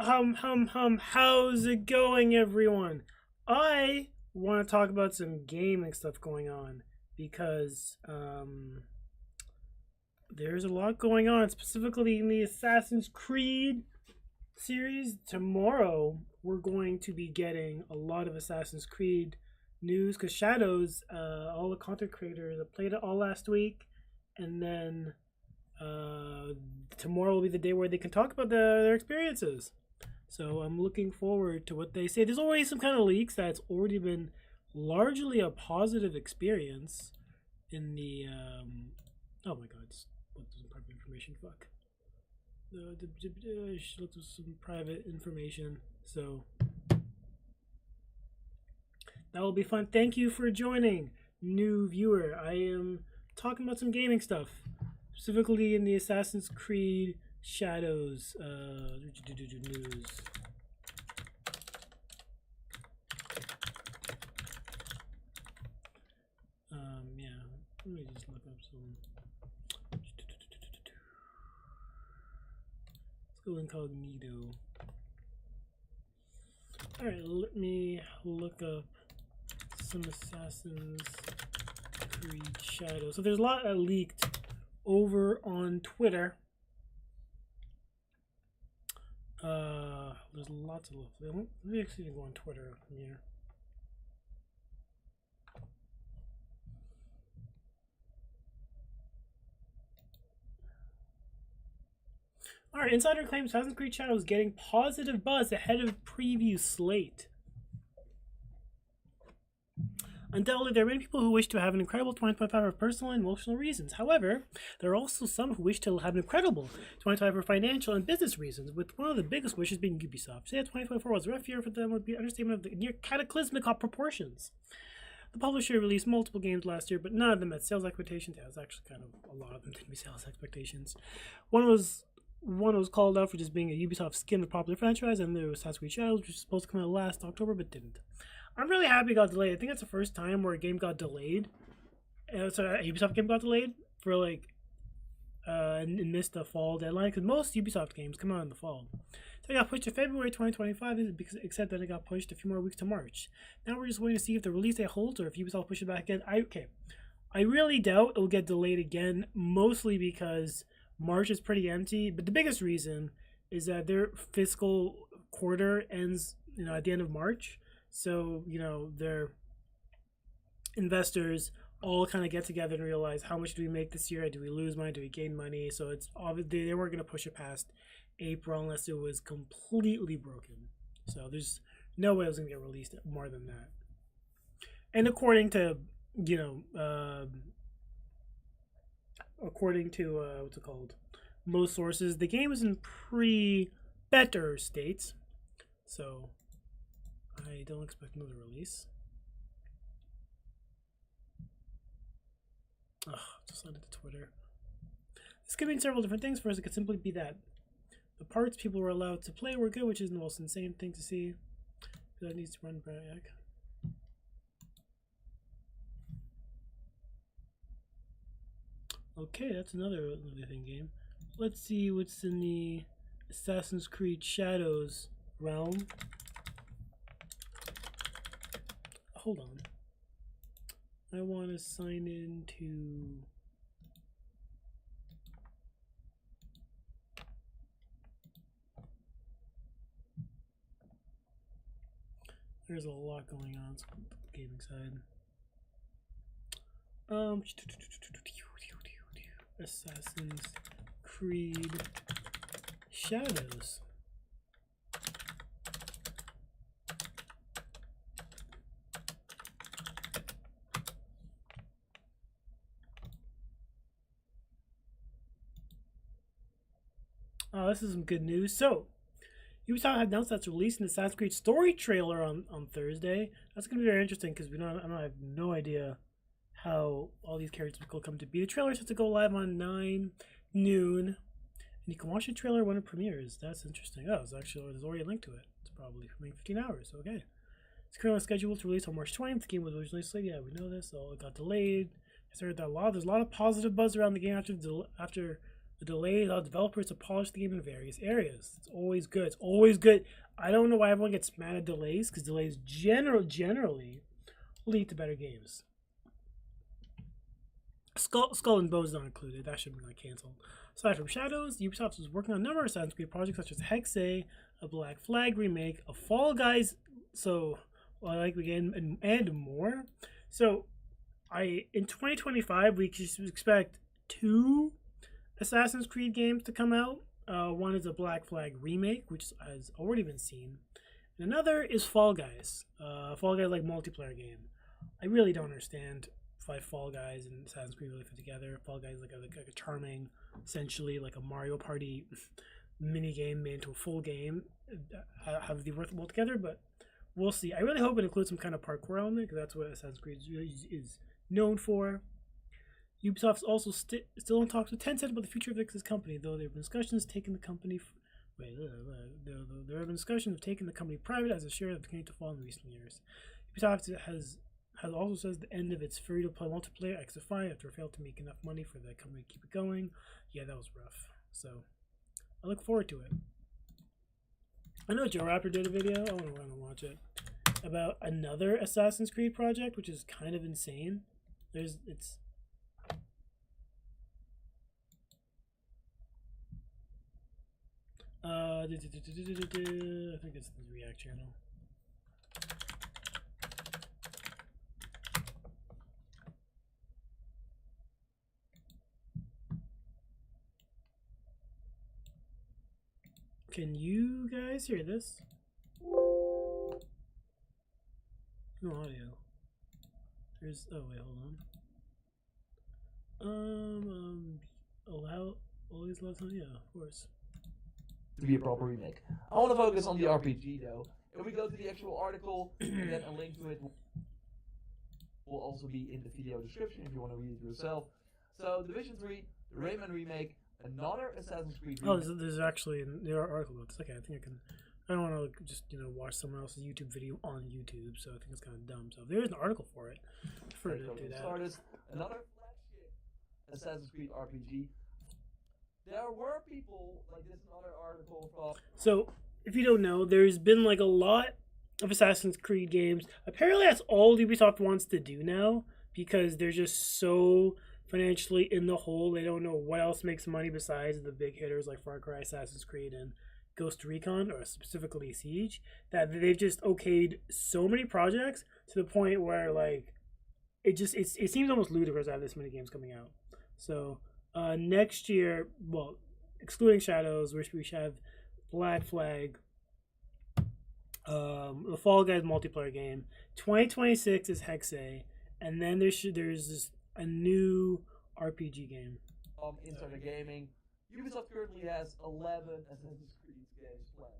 How's it going, everyone? I want to talk about some gaming stuff going on because there's a lot going on, specifically in the Assassin's Creed series. Tomorrow, we're going to be getting a lot of Assassin's Creed news because Shadows, all the content creators that played it all last week, and then tomorrow will be the day where they can talk about their experiences. So I'm looking forward to what they say. There's already some kind of leaks that it's already been largely a positive experience in the oh my god, what some private information? Fuck. I should look at some private information. So that will be fun. Thank you for joining, new viewer. I am talking about some gaming stuff, specifically in the Assassin's Creed Shadows news. Yeah, let me just look up some. Let's go incognito. Alright, let me look up some Assassin's Creed Shadows. So there's a lot that leaked over on Twitter. There's lots of let me actually go on Twitter from here. Alright, Insider claims Assassin's Creed Shadows getting positive buzz ahead of preview slate. Undoubtedly, there are many people who wish to have an incredible 2025 for personal and emotional reasons. However, there are also some who wish to have an incredible 2025 for financial and business reasons, with one of the biggest wishes being Ubisoft. Say that 2024 was a rough year for them would be an understatement of the near cataclysmic proportions. The publisher released multiple games last year, but none of them met sales expectations. Yeah, it was actually kind of a lot of them didn't meet sales expectations. One was called out for just being a Ubisoft skin of a popular franchise, and there was Assassin's Creed Shadows, which was supposed to come out last October, but didn't. I'm really happy it got delayed. I think that's the first time where a game got delayed. So a Ubisoft game got delayed for like and missed the fall deadline, because most Ubisoft games come out in the fall. So it got pushed to February 2025, except that it got pushed a few more weeks to March. Now we're just waiting to see if the release date holds or if Ubisoft pushes it back again. I really doubt it'll get delayed again, mostly because March is pretty empty. But the biggest reason is that their fiscal quarter ends, at the end of March. So, their investors all kind of get together and realize, how much do we make this year? Do we lose money? Do we gain money? So it's obvious they weren't going to push it past April unless it was completely broken. So there's no way it was going to get released more than that. And according to what's it called? Most sources, the game is in better states. So I don't expect another release. Just send it to Twitter. This could mean several different things. First, it could simply be that the parts people were allowed to play were good, which is the most insane thing to see. That needs to run back. Okay, that's another thing game. Let's see what's in the Assassin's Creed Shadows realm. Hold on. I want to sign into there's a lot going on so the gaming side. Assassin's Creed Shadows. This is some good news. So, Ubisoft had announced that's releasing the Assassin's Creed story trailer on Thursday. That's going to be very interesting because I have no idea how all these characters will come to be. The trailer is set to go live on 9 noon, and you can watch the trailer when it premieres. That's interesting. Oh, there's already a link to it. It's probably coming 15 hours. Okay. It's currently scheduled to release on March 20th. The game was originally slated. Yeah, we know this. So it got delayed. There's a lot of positive buzz around the game after The delay allowed developers to polish the game in various areas. It's always good. It's always good. I don't know why everyone gets mad at delays, because delays generally lead to better games. Skull and Bones not included. That should be like canceled. Aside from Shadows, Ubisoft was working on a number of Assassin's Creed projects such as Hexe, a Black Flag remake, a Fall Guys, and more. So, in 2025 we can expect 2 Assassin's Creed games to come out. One is a Black Flag remake, which has already been seen, and another is Fall Guys. Fall Guys like multiplayer game. I really don't understand why Fall Guys and Assassin's Creed really fit together. Fall Guys is like a charming, essentially like a Mario Party mini game made into a full game. Have they worked well together? But we'll see. I really hope it includes some kind of parkour element, because that's what Assassin's Creed is known for. Ubisoft's also still in talks with Tencent about the future of X's company, though there have been discussions taking the company. There have been discussions of taking the company private, as the shares have continued to fall in recent years. Ubisoft has also says the end of its free-to-play multiplayer XFI after it failed to make enough money for the company to keep it going. Yeah, that was rough. So I look forward to it. I know Joe Rapper did a video. I want to run and watch it about another Assassin's Creed project, which is kind of insane. I think it's the React channel. Can you guys hear this? No audio. There's, oh wait, hold on. Always allow time? Yeah, of course. To be a proper remake. I want to focus on the RPG though. If we go to the actual article, and then a link to it will also be in the video description if you want to read it yourself. So, Division 3, the Rayman remake, another Assassin's Creed remake. Oh, there's actually there are article about this. Okay, I think I can. I don't want to just watch someone else's YouTube video on YouTube, so I think it's kind of dumb. So if there is an article for it, for it to do that. Another flagship Assassin's Creed RPG. There were people like this. Another article from. So if you don't know, there's been like a lot of Assassin's Creed games. Apparently, that's all Ubisoft wants to do now, because they're just so financially in the hole. They don't know what else makes money besides the big hitters like Far Cry, Assassin's Creed, and Ghost Recon, or specifically Siege, that they've just okayed so many projects to the point where like it seems almost ludicrous to have this many games coming out. So next year, well, excluding Shadows, we should have Black Flag, the Fall Guys multiplayer game. 2026 is Hexe, and then there's this a new RPG game. Insider Gaming. Ubisoft currently has 11 Assassin's Creed games planned.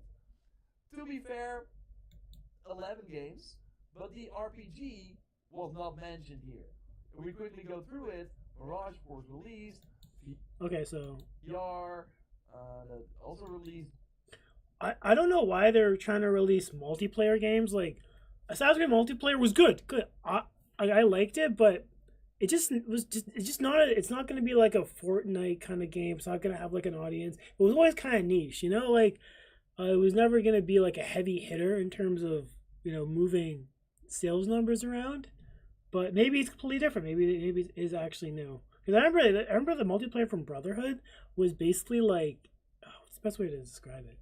To be fair, 11 games, but the RPG was not mentioned here. If we quickly go through it, Mirage was released. Okay, so VR that also released. I don't know why they're trying to release multiplayer games. Like Assassin's Creed multiplayer was good. I liked it, but it's not going to be like a Fortnite kind of game. It's not going to have like an audience. It was always kind of niche, like it was never going to be like a heavy hitter in terms of moving sales numbers around. But maybe it's completely different. Maybe it is actually new. Because I remember the multiplayer from Brotherhood was basically like, what's the best way to describe it?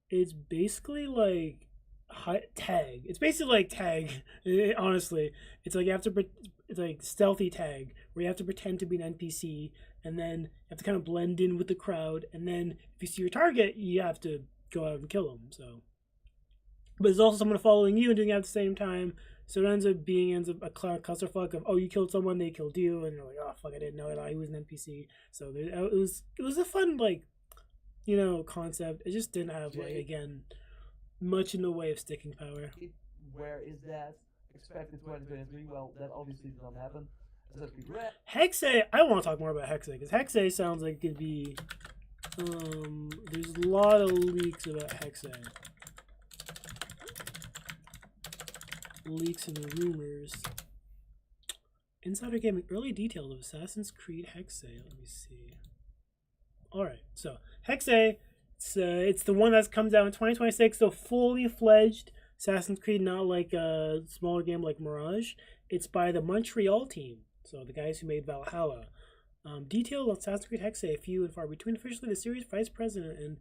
It's basically like tag. It's basically like tag. Honestly, it's like it's like stealthy tag, where you have to pretend to be an NPC, and then you have to kind of blend in with the crowd, and then if you see your target, you have to go out and kill them. So, but there's also someone following you and doing it at the same time. So it ends up a clusterfuck of, oh, you killed someone, they killed you, and you're like, oh fuck, I didn't know it. He was an NPC. So it was a fun concept. It just didn't have much in the way of sticking power. Where is that? Expected 2023. Well, that obviously did not happen. Hexe, I want to talk more about Hexe, because Hexe sounds like it could be. There's a lot of leaks about Hexe. Leaks and rumors. Insider Gaming early details of Assassin's Creed Hexe. Let me see. All right. So Hexe, it's the one that comes out in 2026. So fully fledged Assassin's Creed, not like a smaller game like Mirage. It's by the Montreal team. So the guys who made Valhalla. Details on Assassin's Creed Hexe few and far between. Officially, the series vice president and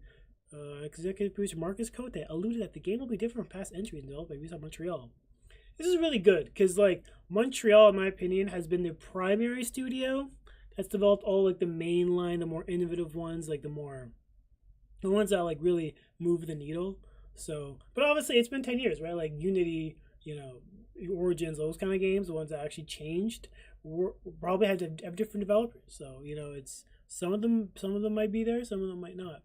executive producer Marcus Cote alluded that the game will be different from past entries developed by Ubisoft Montreal. This is really good because, like, Montreal, in my opinion, has been the primary studio that's developed all like the mainline, the more innovative ones, like the ones that like really move the needle. So, but obviously, it's been 10 years, right? Like Unity, Origins, those kind of games, the ones that actually changed, probably have to have different developers. So it's some of them might be there, some of them might not.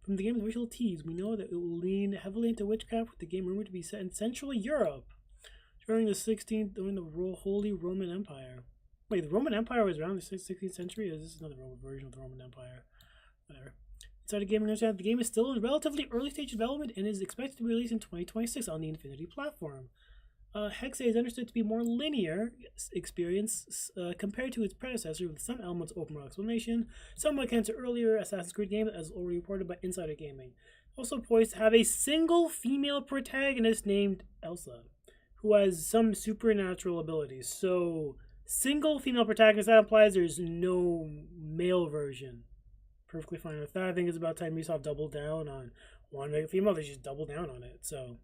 From the game's visual tease, we know that it will lean heavily into witchcraft, with the game rumored to be set in Central Europe during the Holy Roman Empire. Wait, the Roman Empire was around the 16th century? Or is this another version of the Roman Empire? Whatever. Inside Gaming understands the game is still in relatively early stage development and is expected to be released in 2026 on the Infinity platform. Hexe is understood to be more linear experience compared to its predecessor, with some elements of open world explanation, somewhat akin to earlier Assassin's Creed games, as already reported by Insider Gaming. Also poised to have a single female protagonist named Elsa, who has some supernatural abilities. So, single female protagonist, that implies there's no male version. Perfectly fine with that. I think it's about time Ubisoft doubled down on one mega female. They just doubled down on it. So,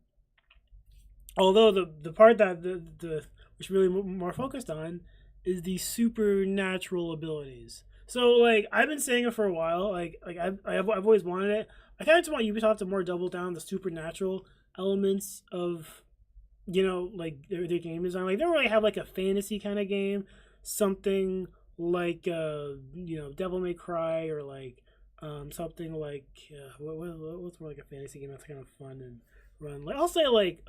although the part that the which really more focused on is the supernatural abilities. So like I've been saying it for a while. I've always wanted it. I kind of just want Ubisoft to more double down the supernatural elements of like their game design. Like they don't really have like a fantasy kind of game, something like Devil May Cry, or like something like what's more like a fantasy game that's kind of fun and run. Like I'll say like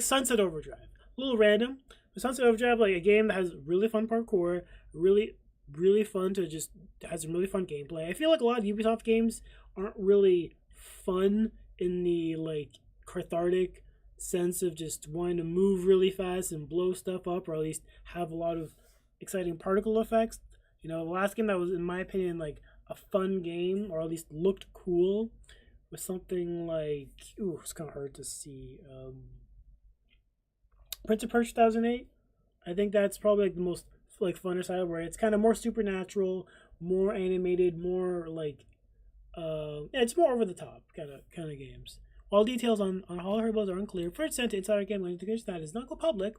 Sunset Overdrive. A little random, but Sunset Overdrive, like a game that has really fun parkour, really fun to just has some really fun gameplay. I feel like a lot of Ubisoft games aren't really fun in the like cathartic sense of just wanting to move really fast and blow stuff up, or at least have a lot of exciting particle effects. The last game that was, in my opinion, like a fun game, or at least looked cool, was something like, it's kind of hard to see. Prince of Persia 2008. I think that's probably like the most like funner side, where it's kind of more supernatural, more animated, more like it's more over the top kind of games. While details on all her abilities are unclear, first sent to Insider Gaming indication that is not go public.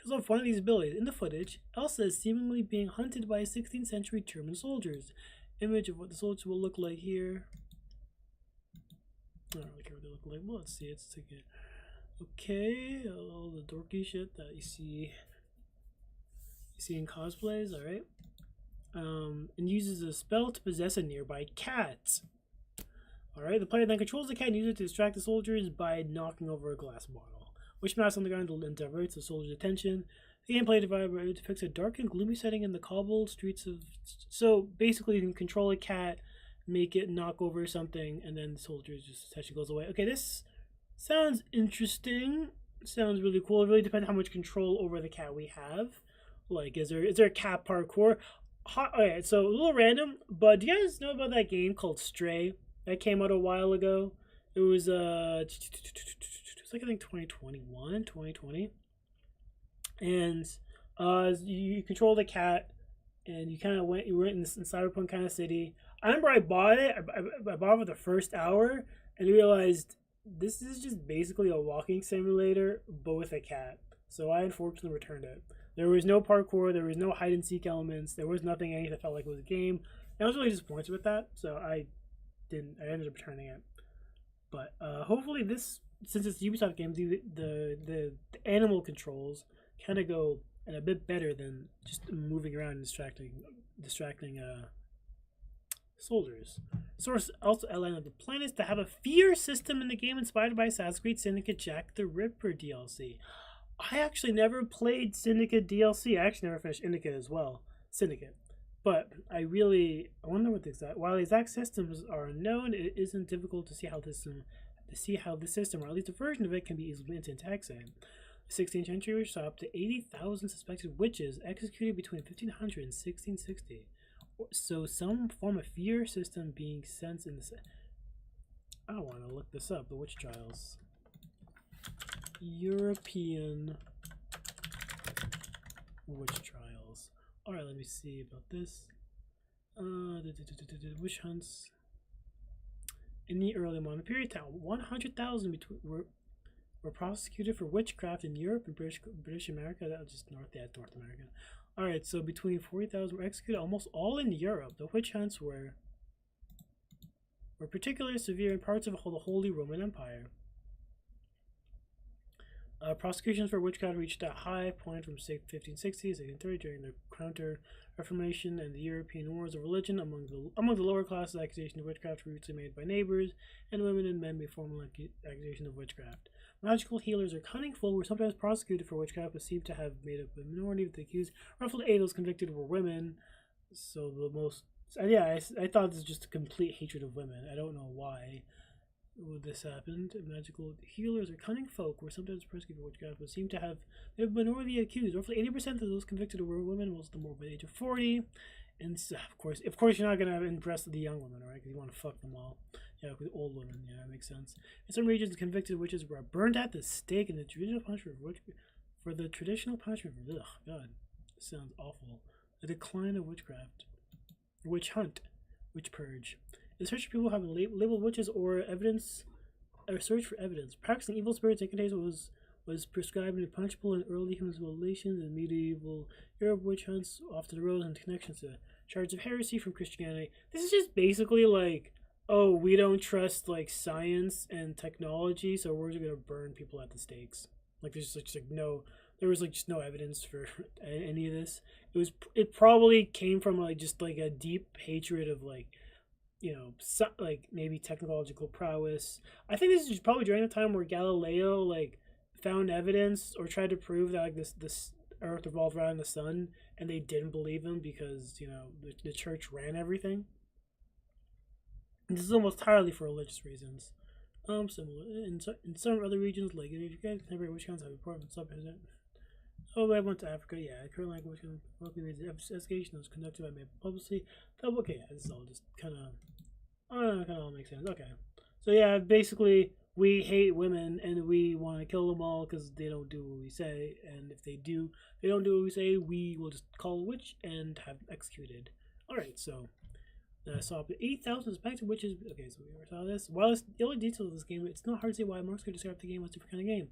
Shows off one of these abilities. In the footage, Elsa is seemingly being hunted by 16th century German soldiers. Image of what the soldiers will look like here. I don't really care what they look like. Well, let's see. Let's take it. Okay, all the dorky shit that you see in cosplays. All right. And uses a spell to possess a nearby cat. All right. The player then controls the cat and uses it to distract the soldiers by knocking over a glass bottle, which smashes on the ground and diverts the soldiers' attention. The gameplay depicts a dark and gloomy setting in the cobbled streets of. So basically, you can control a cat, make it knock over something, and then the soldiers just attention goes away. Okay, this sounds interesting. Sounds really cool. It really depends how much control over the cat we have. Like, is there a cat parkour? Okay, so a little random, but do you guys know about that game called Stray that came out a while ago? It was like I think 2021, 2020, and you control the cat, and you went in cyberpunk kind of city. I remember I bought it. I bought it for the first hour and realized this is just basically a walking simulator, but with a cat. So I unfortunately returned it. There was no parkour. There was no hide and seek elements. There was nothing that felt like it was a game. And I was really disappointed with that. So I ended up returning it. But hopefully this, since it's Ubisoft games, the animal controls kind of go a bit better than just moving around and distracting soldiers. Source also outlined that the plan is to have a fear system in the game inspired by Assassin's Creed Syndicate Jack the Ripper DLC. I actually never played Syndicate DLC. I actually never finished Syndicate as well. Syndicate. But I wonder what while the exact systems are unknown, it isn't difficult to see how this system, or at least a version of it, can be easily implemented into Hexe. The 16th century witch saw up to 80,000 suspected witches executed between 1500 and 1660. So some form of fear system being sensed in the. I want to look this up. The witch trials. European witch trials. All right, let me see about this. Witch hunts. In the early modern period, 100,000 were prosecuted for witchcraft in Europe and British America. That was just North America. All right, so between 40,000 were executed, almost all in Europe. The witch hunts were particularly severe in parts of the Holy Roman Empire. Prosecutions for witchcraft reached a high point from 1560 to 1630 during the Counter-Reformation and the European Wars of Religion. Among the lower classes, accusations of witchcraft were usually made by neighbors, and women and men made formal accusations of witchcraft. Magical healers or cunning folk were sometimes prosecuted for witchcraft, but seemed to have made up a minority of the accused. Roughly 8 of those convicted were women. So the most, yeah, I thought this was just a complete hatred of women. I don't know why this happened. Magical healers or cunning folk were sometimes persecuted for witchcraft, but seemed to have a minority accused. Roughly 80% of those convicted were women, most of them were by the age of 40. And so, of course, you're not gonna impress the young women, right? Because you want to fuck them all. Yeah, with old women. Yeah, that makes sense. In some regions, convicted witches were burned at the stake, and the traditional punishment for the traditional punishment. Ugh, God, this sounds awful. The decline of witchcraft, witch hunt, witch purge. In search for people who have labeled witches or evidence, or search for evidence. Practicing evil spirits taken days was prescribed and punishable in early human civilizations. In medieval Europe, witch hunts often arose in connection to charges of heresy from Christianity. This is just basically like, oh, we don't trust like science and technology, so we're just gonna burn people at the stakes. Like there was just no evidence for any of this. It probably came from like just like a deep hatred of like, you know, like maybe technological prowess. I think this is probably during the time where Galileo like found evidence or tried to prove that like this Earth revolved around the sun, and they didn't believe him because, you know, the church ran everything. And this is almost entirely for religious reasons. Similar in some other regions like contemporary witch hunts have important subreddit. Oh, I went to Africa. Yeah, current language investigation was conducted by Maple Publicly. Okay, yeah, this is all just kind of all makes sense. Okay, so yeah, basically we hate women and we want to kill them all because they don't do what we say, and if they don't do what we say, we will just call a witch and have them executed. All right, so. I saw up to 8,000 suspected witches. Okay, so we saw this. While it's the only details of this game, it's not hard to say why Marks could describe the game as a different kind of game.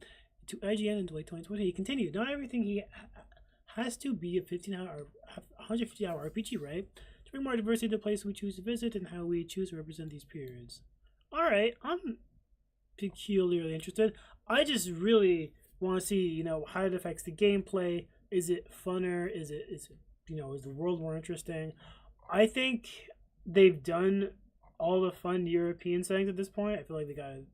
To IGN in late 2020, he continued, not everything he has to be a 150-hour RPG, right? To bring more diversity to the place we choose to visit and how we choose to represent these periods. Alright, I'm peculiarly interested. I just really want to see, you know, how it affects the gameplay. Is it funner? Is it, you know, is the world more interesting? I think they've done all the fun European settings at this point. I feel like they gotta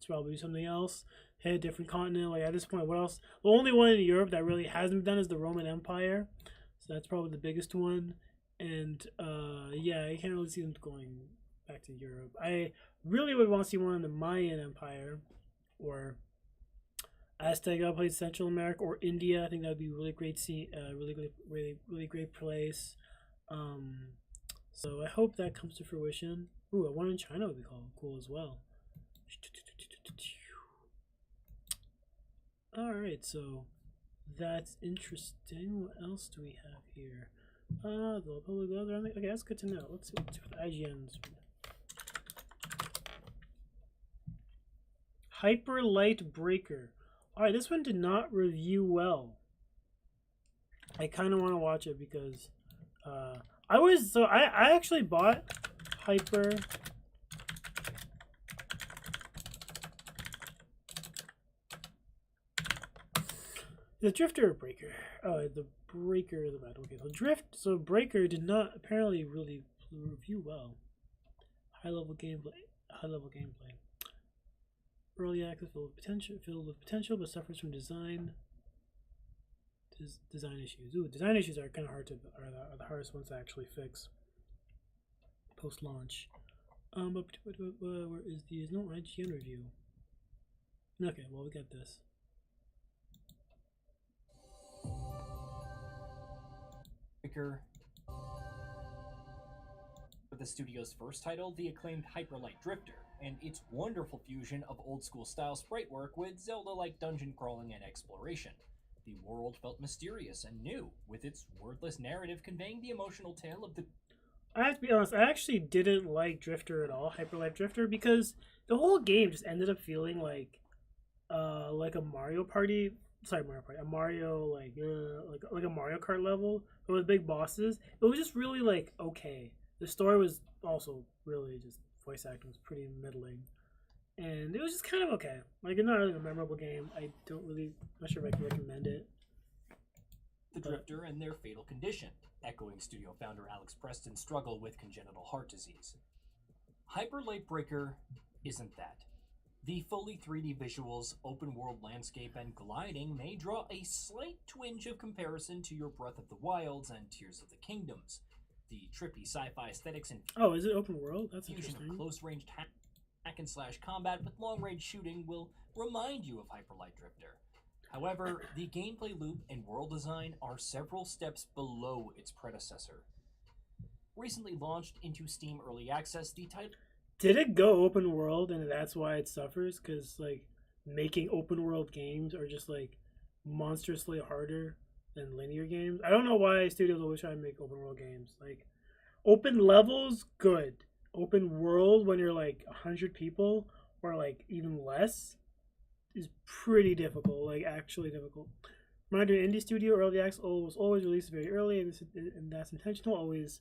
probably do something else. Hit a different continent. Like at this point, what else? The only one in Europe that really hasn't done is the Roman Empire. So that's probably the biggest one. And yeah, I can't really see them going back to Europe. I really would want to see one in the Mayan Empire or Aztec. I played Central America or India. I think that would be a really great scene. Really great place. So I hope that comes to fruition. Ooh, a one in China would be cool as well. Alright, so that's interesting. What else do we have here? The public other. Okay, that's good to know. Let's see what IGN's. Hyper Light Breaker. Alright, this one did not review well. I kind of want to watch it because I actually bought Hyper. The Drifter or Breaker? Oh, the Breaker of the battle. Okay, so Breaker did not apparently really review well. High level gameplay. Early access filled with potential, but suffers from design issues. Ooh, design issues are kind of hard are the hardest ones to actually fix post launch. But where is there's no IGN review. Okay, well we got this. Breaker. the studio's first title, the acclaimed Hyperlight Drifter, and its wonderful fusion of old school style sprite work with Zelda like dungeon crawling and exploration. The world felt mysterious and new, with its wordless narrative conveying the emotional tale of the. I have to be honest, I actually didn't like Drifter at all, Hyperlife Drifter, because the whole game just ended up feeling like a Mario Party. Sorry, Mario Party. A Mario like a Mario Kart level with big bosses. It was just really like okay. The story was also really just voice acting was pretty middling, and it was just kind of okay. Like it's not really a memorable game. I don't really, not sure if I can recommend it. The Drifter and their fatal condition, echoing studio founder Alex Preston's struggle with congenital heart disease. Hyper Light Breaker isn't that. The fully 3D visuals, open world landscape, and gliding may draw a slight twinge of comparison to your Breath of the Wilds and Tears of the Kingdoms. The trippy sci-fi aesthetics and Oh, is it open world? That's fusion interesting. of close-range hack and slash combat with long-range shooting will remind you of Hyper Light Drifter. However, the gameplay loop and world design are several steps below its predecessor. Recently launched into Steam Early Access, the title. Did it go open world and that's why it suffers? Because like making open world games are just like monstrously harder than linear games. I don't know why studios always try to make open world games. Like open levels, good. Open world when you're like 100 people or like even less is pretty difficult. Like actually difficult. Reminder: indie studio early access was always released very early, and that's intentional. Always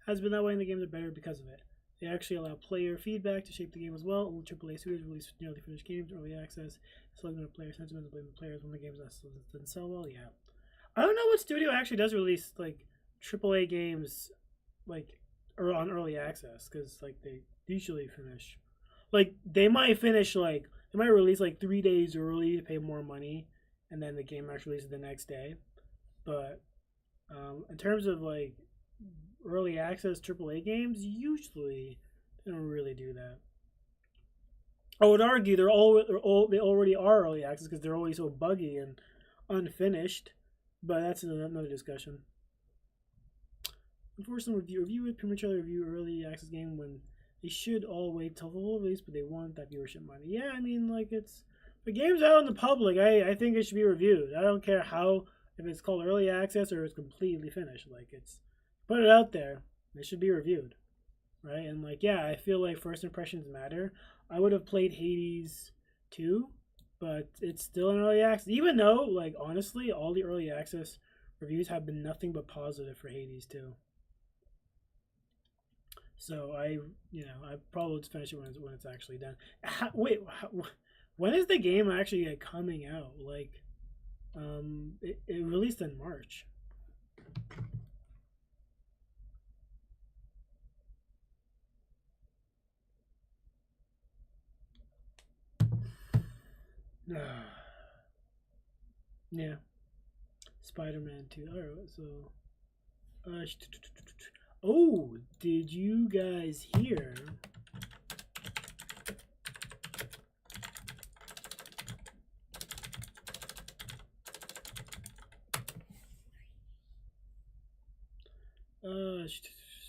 has been that way, and the games are better because of it. They actually allow player feedback to shape the game as well. Only AAA studios release nearly finished games early access, selecting the player sentiment and blaming players when the games doesn't sell well. Yeah, I don't know what studio actually does release like AAA games like or on early access because like they usually finish like they might release like 3 days early to pay more money, and then the game actually releases the next day. But in terms of like early access AAA games, usually they don't really do that. I would argue they already are early access because they're always so buggy and unfinished. But that's another discussion. Unfortunately, reviewers prematurely review early access game when they should all wait till full release, but they want that viewership money. Yeah, I mean, like it's the game's out in the public. I think it should be reviewed. I don't care how if it's called early access or it's completely finished. Like it's put it out there. It should be reviewed, right? And like, yeah, I feel like first impressions matter. I would have played Hades 2, but it's still in early access. Even though, like, honestly, all the early access reviews have been nothing but positive for Hades 2. So I probably would finish it when it's actually done. When is the game actually coming out? Like, it released in March. Yeah, Spider-Man 2. All right, so oh, did you guys hear?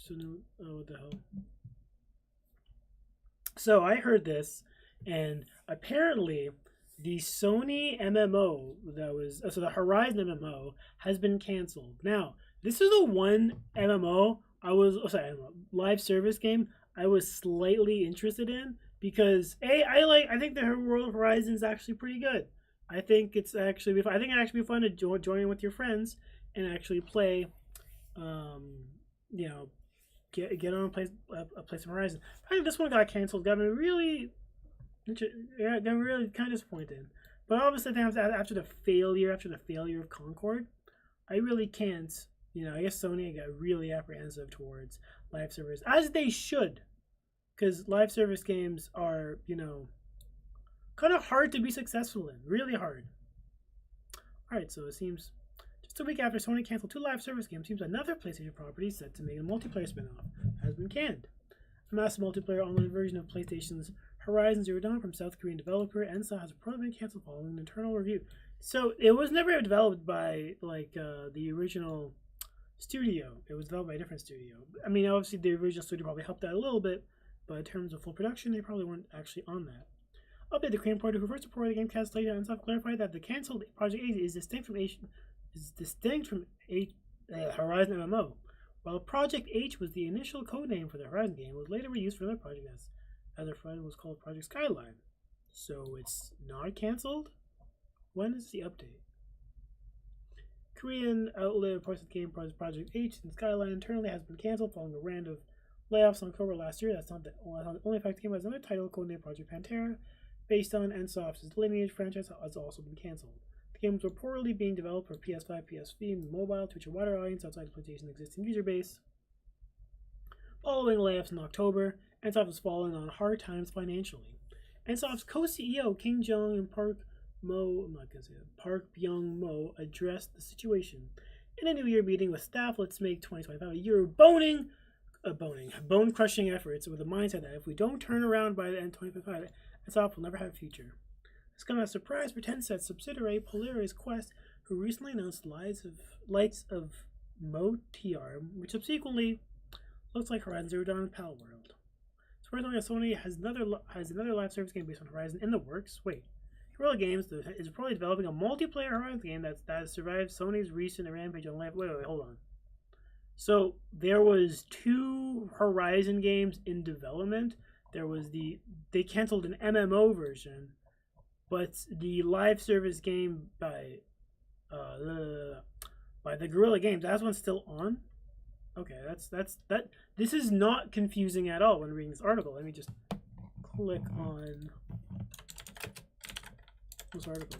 So no, oh, what the hell? So I heard this, and apparently the Sony MMO that was so the Horizon MMO has been canceled. Now this is the one MMO live service game I was slightly interested in because I think the World Horizon is actually pretty good. I think it'd actually be fun to join with your friends and actually play. You know, get on a place of Horizon. I think this one got canceled. Got me really kind of disappointed. But obviously, after the failure of Concord, I really can't. I guess Sony got really apprehensive towards live service, as they should, because live service games are kind of hard to be successful in, really hard. All right, so it seems just a week after Sony canceled 2 live service games, seems another PlayStation property set to make a multiplayer spin-off has been canned. A massive multiplayer online version of PlayStation's Horizon Zero Dawn from South Korean developer Ensa has reportedly been canceled following an internal review. So it was never developed by the original studio. It was developed by a different studio. I mean, obviously the original studio probably helped out a little bit, but in terms of full production, they probably weren't actually on that. Update: the Korean party who first reported the game cancellation and stuff clarified that the cancelled Project 8 is distinct from Horizon MMO. While Project H was the initial codename for the Horizon game, it was later reused for another project as a friend was called Project Skyline. So it's not cancelled? When is the update? Korean outlet reports that the game Project H and Skyline internally has been cancelled following a round of layoffs in October last year. That's not the only fact the game has another title, codenamed Project Pantera, based on NSoft's Lineage franchise, has also been cancelled. The game was reportedly being developed for PS5, PSV, and mobile to reach a wider audience outside of PlayStation's existing user base. Following layoffs in October, NSoft was falling on hard times financially. NSoft's co-CEO Kim Jong and Park Byung-mo addressed the situation. In a New Year meeting with staff, let's make 2025 a year of bone-crushing efforts with the mindset that if we don't turn around by the end of 2025, NSoft will never have a future. This comes as a surprise for Tencent subsidiary Polaris Quest, who recently announced Lights of Mo TR, which subsequently looks like Horizon Zero Dawn and Palworld. Surprisingly, Sony has another live service game based on Horizon in the works. Wait. Guerrilla Games is probably developing a multiplayer Horizon game that survived Sony's recent rampage on live. Wait, hold on. So there was 2 Horizon games in development. There was they canceled an MMO version, but the live service game by the Guerrilla Games, that one's still on. Okay, that. This is not confusing at all when reading this article. Let me just click on this article.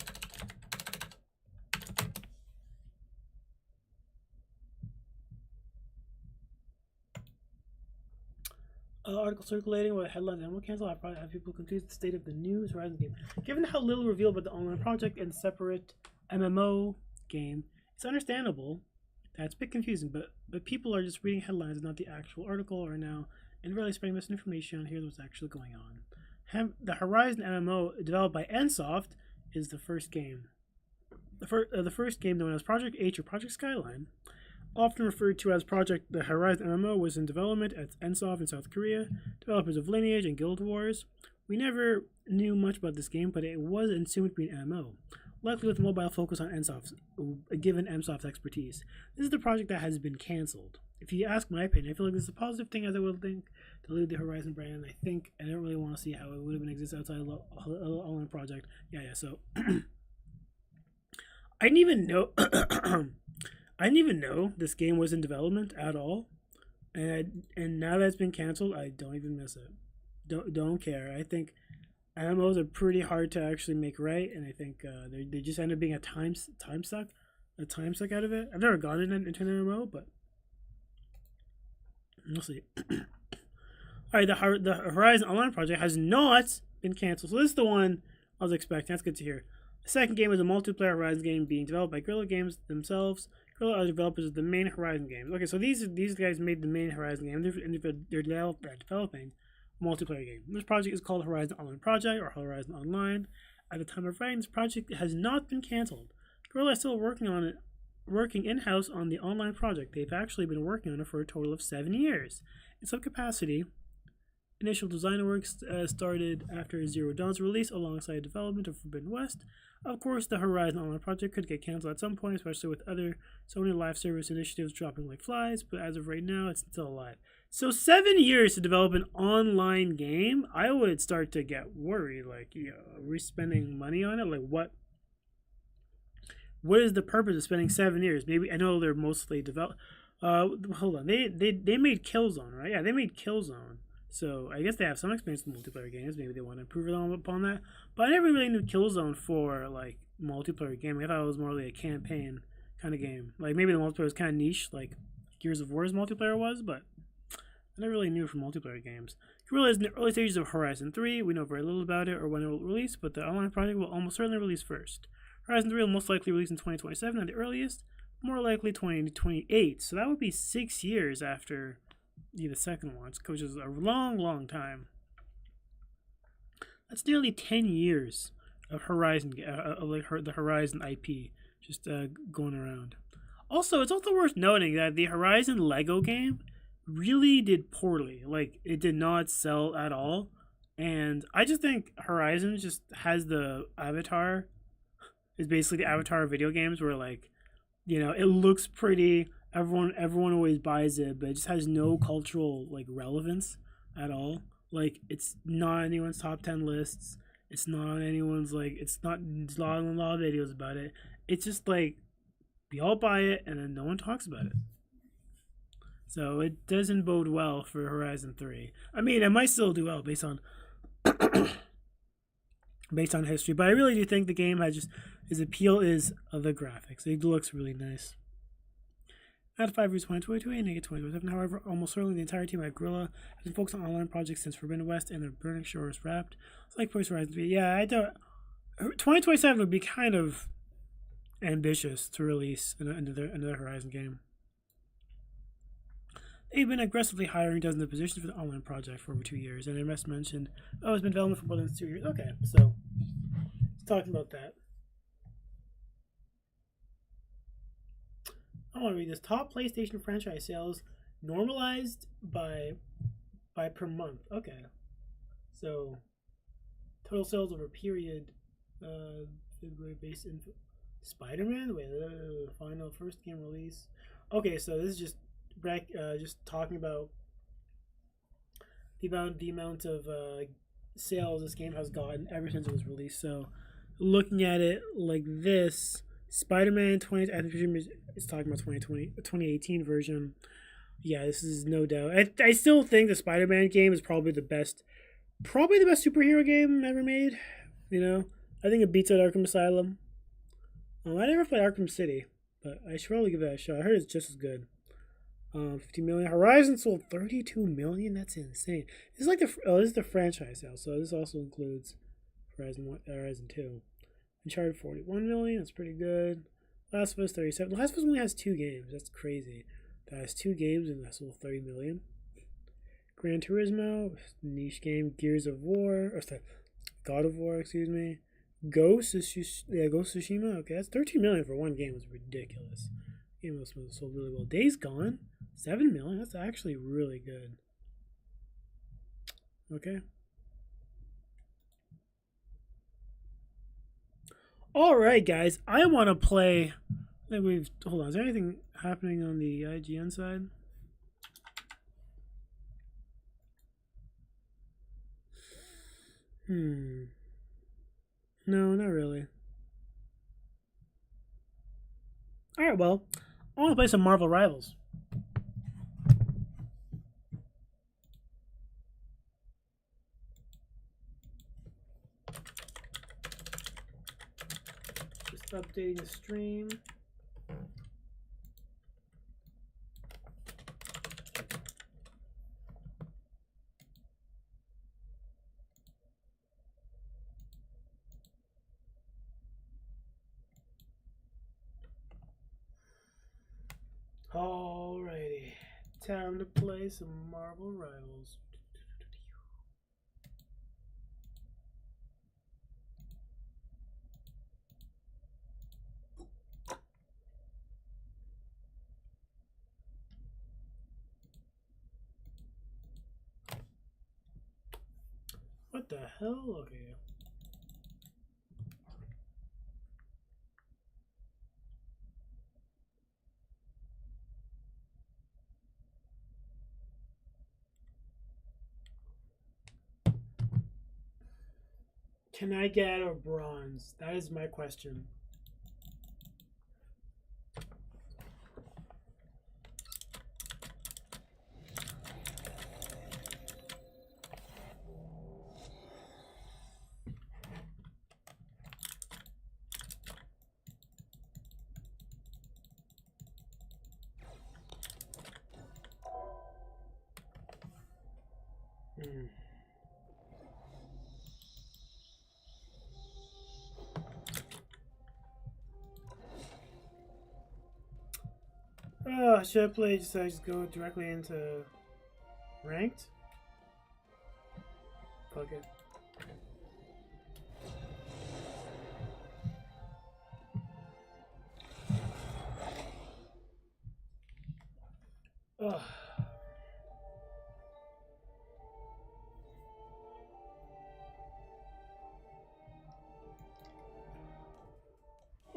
Article circulating with headlines and will cancel. I probably have people confused the state of the news Horizon game. Given how little revealed about the online project and separate MMO game, it's understandable that it's a bit confusing, but people are just reading headlines and not the actual article right now and really spreading misinformation on here's what's actually going on. The Horizon MMO developed by NSoft is the first game. The first game known as Project H or Project Skyline, often referred to as the Horizon MMO, was in development at NSoft in South Korea, developers of Lineage and Guild Wars. We never knew much about this game, but it was assumed to be an MMO, likely with mobile focus on given NSoft's expertise. This is the project that has been cancelled. If you ask my opinion, I feel like this is a positive thing as I would think to lead the Horizon brand. I don't really want to see how it would have been exist outside of the online project. So I didn't even know this game was in development at all, and now that it's been canceled, I don't even miss it. Don't care. I think MMOs are pretty hard to actually make right, and I think they just end up being a time suck out of it. I've never gone into an MMO, but we'll see. All right, the Horizon Online project has not been canceled, so this is the one I was expecting. That's good to hear. The second game is a multiplayer Horizon game being developed by Guerrilla Games themselves. Guerrilla are developers of the main Horizon games. Okay, so these guys made the main Horizon game, and they're developing a multiplayer game. This project is called Horizon Online Project or Horizon Online. At the time of writing, this project has not been canceled. Guerrilla is still working in-house on the online project. They've actually been working on it for a total of 7 years. In some capacity, initial design work started after Zero Dawn's release alongside development of Forbidden West. Of course, the Horizon Online project could get canceled at some point, especially with other Sony live service initiatives dropping like flies, but as of right now, it's still alive. So 7 years to develop an online game, I would start to get worried. Like, are we spending money on it? Like, what is the purpose of spending 7 years? Maybe, I know they're mostly developed. Hold on, they made Killzone, right? Yeah, they made Killzone. So I guess they have some experience with multiplayer games. Maybe they want to improve upon that. But I never really knew Killzone for like multiplayer game. I thought it was more like a campaign kind of game. Like maybe the multiplayer was kind of niche, like Gears of War's multiplayer was, but I never really knew for multiplayer games. Guerrilla is in the early stages of Horizon 3. We know very little about it or when it will release, but the online project will almost certainly release first. Horizon 3 will most likely release in 2027 at the earliest, more likely 2028. So that would be 6 years after the second one, which is a long time. That's nearly 10 years of Horizon, the Horizon IP, just going around. Also, it's also worth noting that the Horizon Lego game really did poorly. Like, it did not sell at all. And I just think Horizon just has the avatar. Is basically the avatar of video games where, like, it looks pretty. Everyone always buys it, but it just has no cultural, like, relevance at all. Like, it's not anyone's top 10 lists. It's not anyone's, like, it's not a lot of videos about it. It's just like we all buy it and then no one talks about it. So it doesn't bode well for Horizon 3. I mean, it might still do well based on history, but I really do think the game has just his appeal is the graphics. It looks really nice. At 5 years 2022 and negative 2027, however, almost certainly the entire team at Guerrilla has been focused on online projects since Forbidden West and their Burning Shores wrapped. It's like Post Horizon 3. Yeah, I don't. 2027 would be kind of ambitious to release another Horizon game. They've been aggressively hiring dozens of positions for the online project for over 2 years, and they just mentioned, it's been development for more than 2 years. Okay, so let's talk about that. I want to read this. Top PlayStation franchise sales normalized by per month. Okay, so total sales over period. February based in Spider-Man. Wait, final first game release. Okay, so this is just talking about the amount of sales this game has gotten ever since it was released. So looking at it like this. Spider-Man 20, I presume it's talking about 2018 version. Yeah, this is no doubt. I still think the Spider-Man game is probably the best superhero game ever made. I think it beats out Arkham Asylum. I never played Arkham City, but I should probably give that a shot. I heard it's just as good. 50 million. Horizon sold 32 million. That's insane. This is this is the franchise sale, so this also includes Horizon 2. Uncharted 41 million, that's pretty good. Last of Us 37. Last of Us only has 2 games. That's crazy. That has 2 games and that's sold 30 million. Gran Turismo, niche game. Gears of War, God of War, excuse me. Ghost of Tsushima. Okay, that's 13 million for one game. It's ridiculous. Game was sold really well. Days Gone, 7 million. That's actually really good. Okay. All right, guys. I want to play. Hold on. Is there anything happening on the IGN side? No, not really. All right. Well, I want to play some Marvel Rivals. Updating the stream. Alrighty, time to play some Marvel Rivals. What the hell? Okay. Can I get a bronze? That is my question. Should I play just go directly into ranked? Fuck it. Ugh.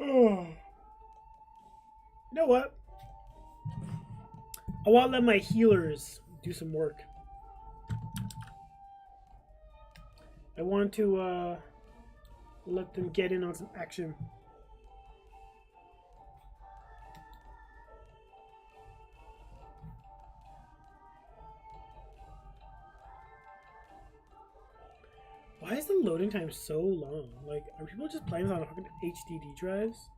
Oh. You know what? I want to let my healers do some work. I want to let them get in on some action. Why is the loading time so long? Like, are people just playing this on fucking HDD drives?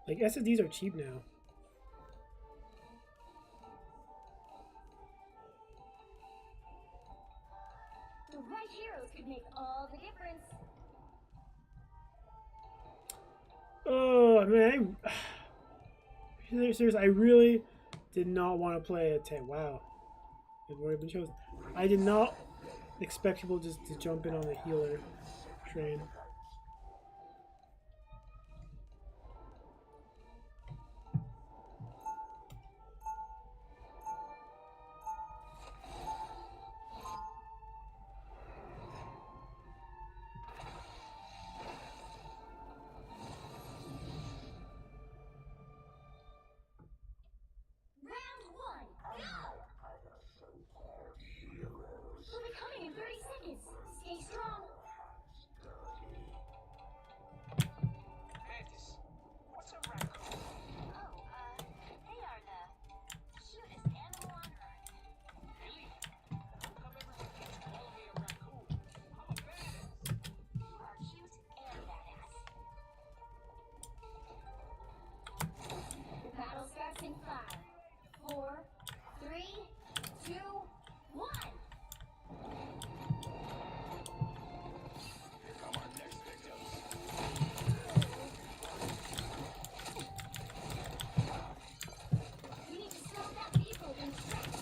Like, SSDs are cheap now. The right heroes could make all the difference. Oh, man. Seriously, I really did not want to play a 10. Wow. I've already been chosen. I did not expect people just to jump in on the healer train. Round one, go! We'll be coming in 30 seconds. Stay strong. Mantis, what's a raccoon? Oh, they are the cutest animal on Earth. Really? How come everyone keeps calling me a raccoon? I'm a badass. You are cute and badass. The battle starts in 5, 4, 3, 2, 1. We need to stop that vehicle in its tracks.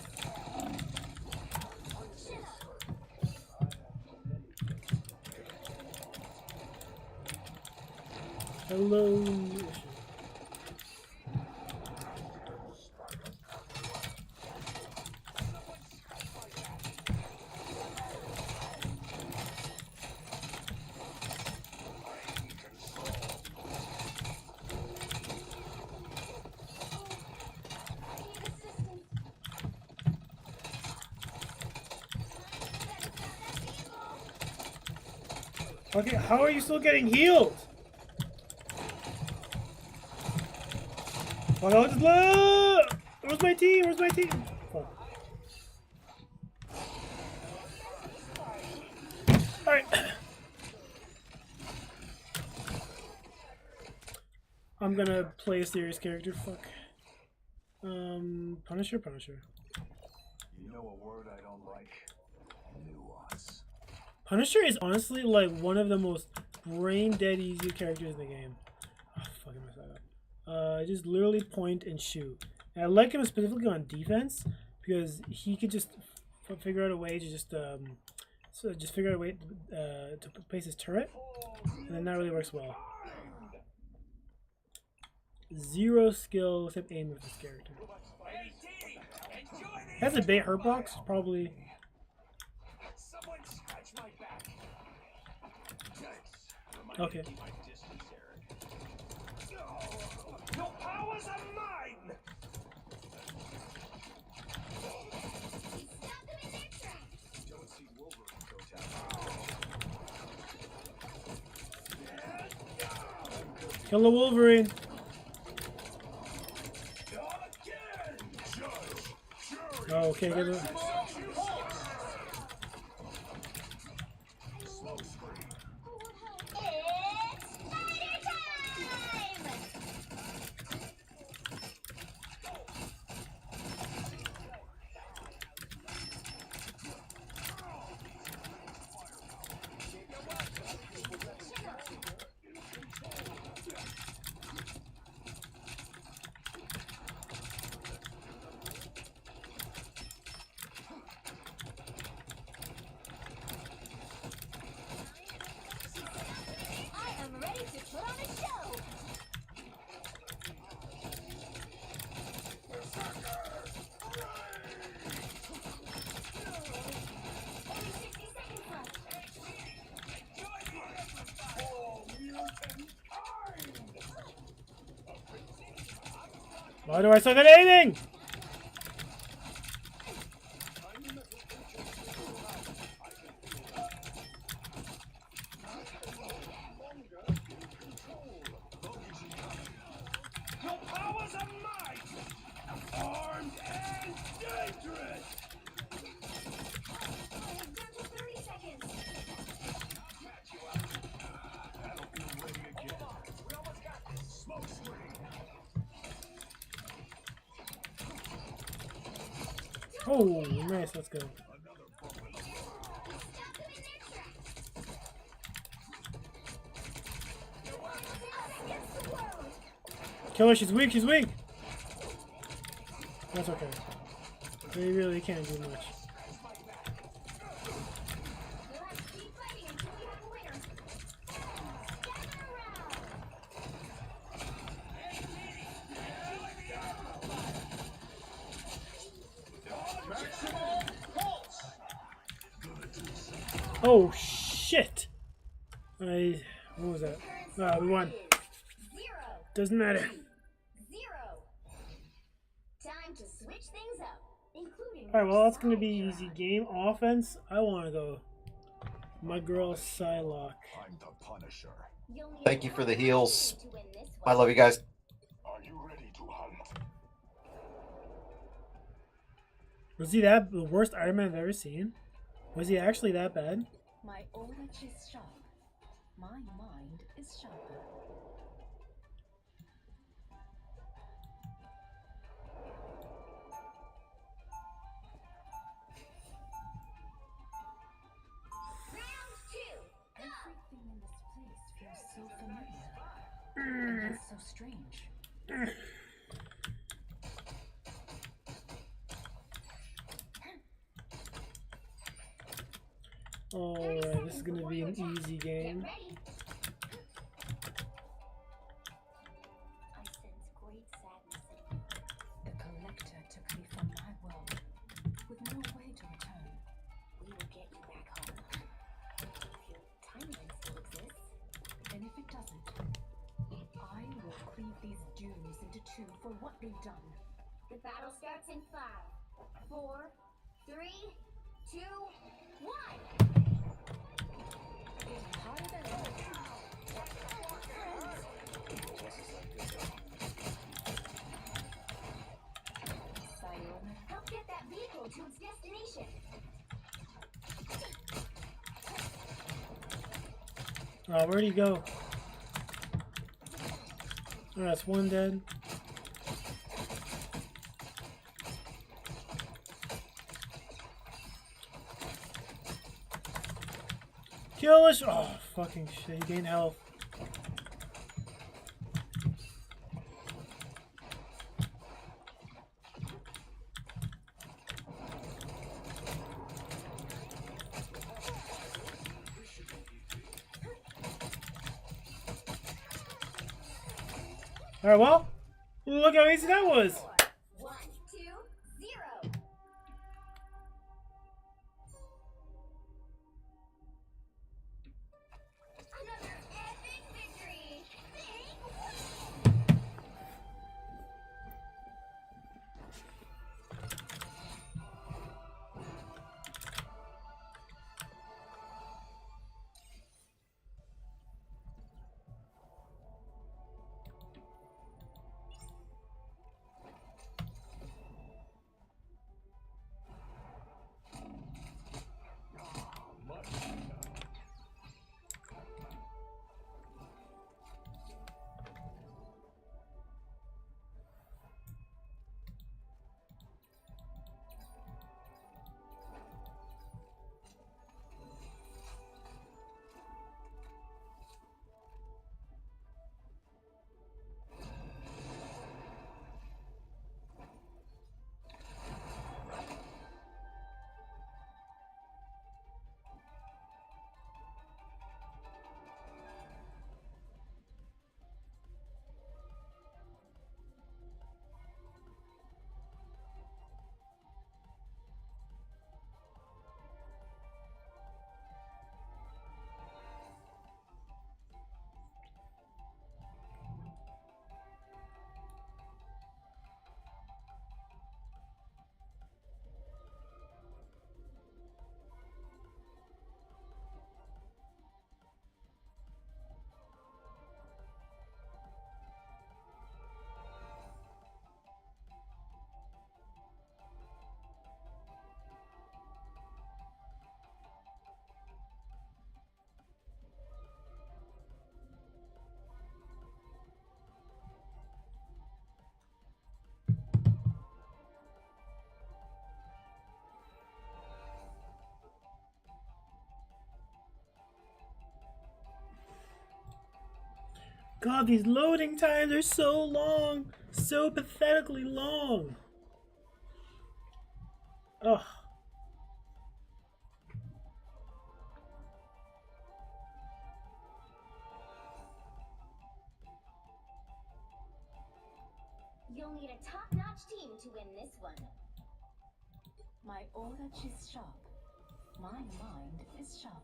Shut up. Hello. I need assistance. Okay, how are you still getting healed? Oh, no, just look! Where's my team? Where's my team? Fuck. Alright. I'm gonna play a serious character. Fuck. Punisher? Punisher. You know a word I don't like? Nuance. Punisher is honestly like one of the most brain dead easy characters in the game. Oh, fucking messed that up. Just literally point and shoot. And I like him specifically on defense because he could just figure out a way to just figure out a way to place his turret, and then that really works well. Zero skill except aim with this character. Has a bait hurt box, probably. Someone scratch my back. Okay. My distance, Eric. Your powers are mine! Stop them in their tracks. Don't see Wolverine go down. Kill the Wolverine. Oh, okay, get it. It's fighter time! Why do I suck at aiming? Your powers are might! Armed and dangerous! Down to 30 seconds. Battlefield ready again. We almost got this. Smoke screen. Oh, nice. Let's go. Kill her. She's weak. She's weak. That's okay. We really can't do much. We'll have to keep fighting until we have a winner. Gather around. Oh shit! What was that? Ah, we won. 0, Doesn't matter. 0. Time to switch things up, including. All right, well that's gonna be easy game. Offense, I want to go. My girl Psylocke. I'm the Punisher. You'll need Thank you for the heals. to win this I one. love you guys. Are you ready to hunt? Was he that the worst Iron Man I've ever seen? Was he actually that bad? My knowledge is sharp. My mind is sharper. Round 2. Go. Everything in this place feels so familiar. And yet so strange. Alright, this is gonna be an easy game. Get ready. I sense great sadness in you. The collector took me from my world with no way to return. We will get you back home. If your timeline still exists. And if it doesn't, I will cleave these dunes into two for what they've done. The battle starts in 5, 4, 3, 2, 1. It's harder than ever. Sayonara. Help get that vehicle to its destination. Oh, where'd he go? Oh, that's one dead. Kill us! Oh, fucking shit. He gained health. Alright, well, look how easy that was. 1, 2, 0. Another epic victory. God, these loading times are so long. So pathetically long. Ugh. You'll need a top-notch team to win this one. My order is sharp. My mind is sharper.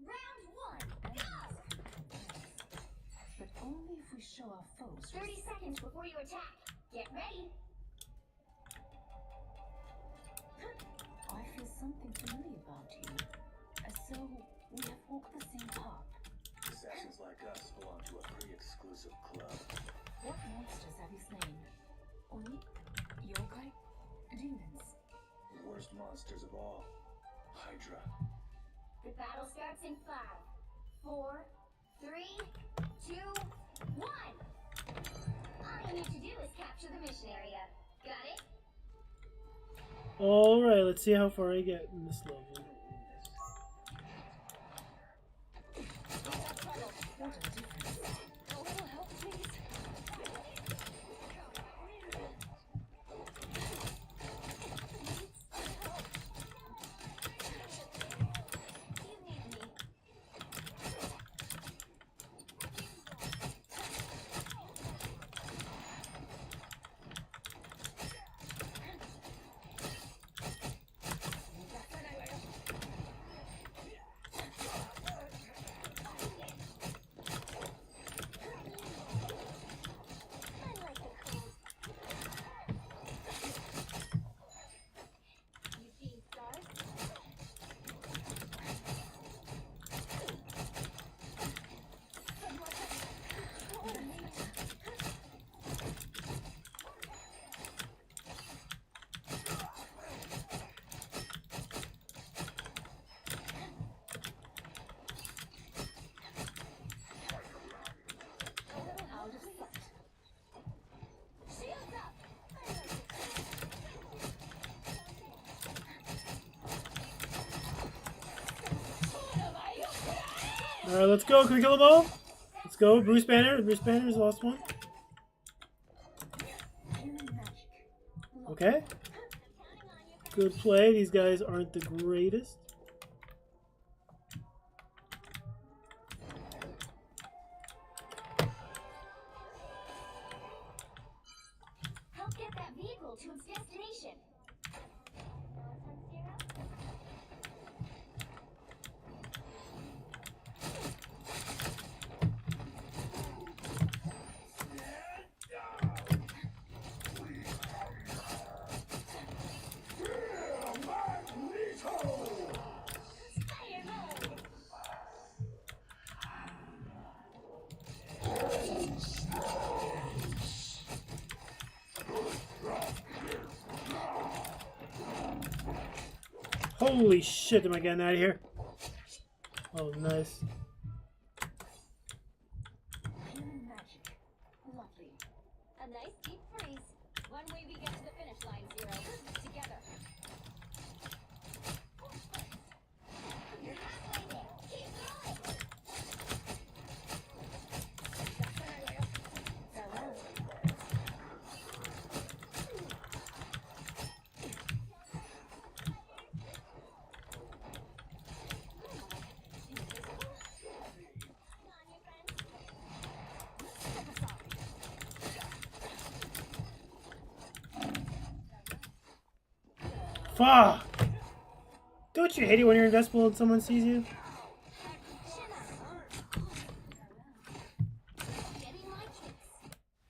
Round one, go! But only if we show our foes. 30 seconds before you attack. Get ready. I feel something familiar about you. As though we have walked the same path. Assassins like us belong to a pretty exclusive club. What monsters have you slain? Oni? Yokai? Demons? The worst monsters of all. Hydra. The battle starts in 5, 4, 3, 2, 1. All you need to do is capture the mission area. Got it? Alright, let's see how far I get in this level. What a difference. A little help, please. You need me. I like the cold. You seen stars? Out of sight. Shields up! Alright, let's go. Can we kill them all? Let's go. Bruce Banner. Bruce Banner is the last one. Human magic. Okay. Good play. These guys aren't the greatest. Help get that vehicle to its destination. Holy shit, am I getting out of here? Oh, nice. Human magic. Lovely. A nice deep freeze. One way we get to the finish line, Zero. Together. You're halfway there. Keep going. Farewell. Fuck! Don't you hate it when you're invisible and someone sees you? Getting my kicks.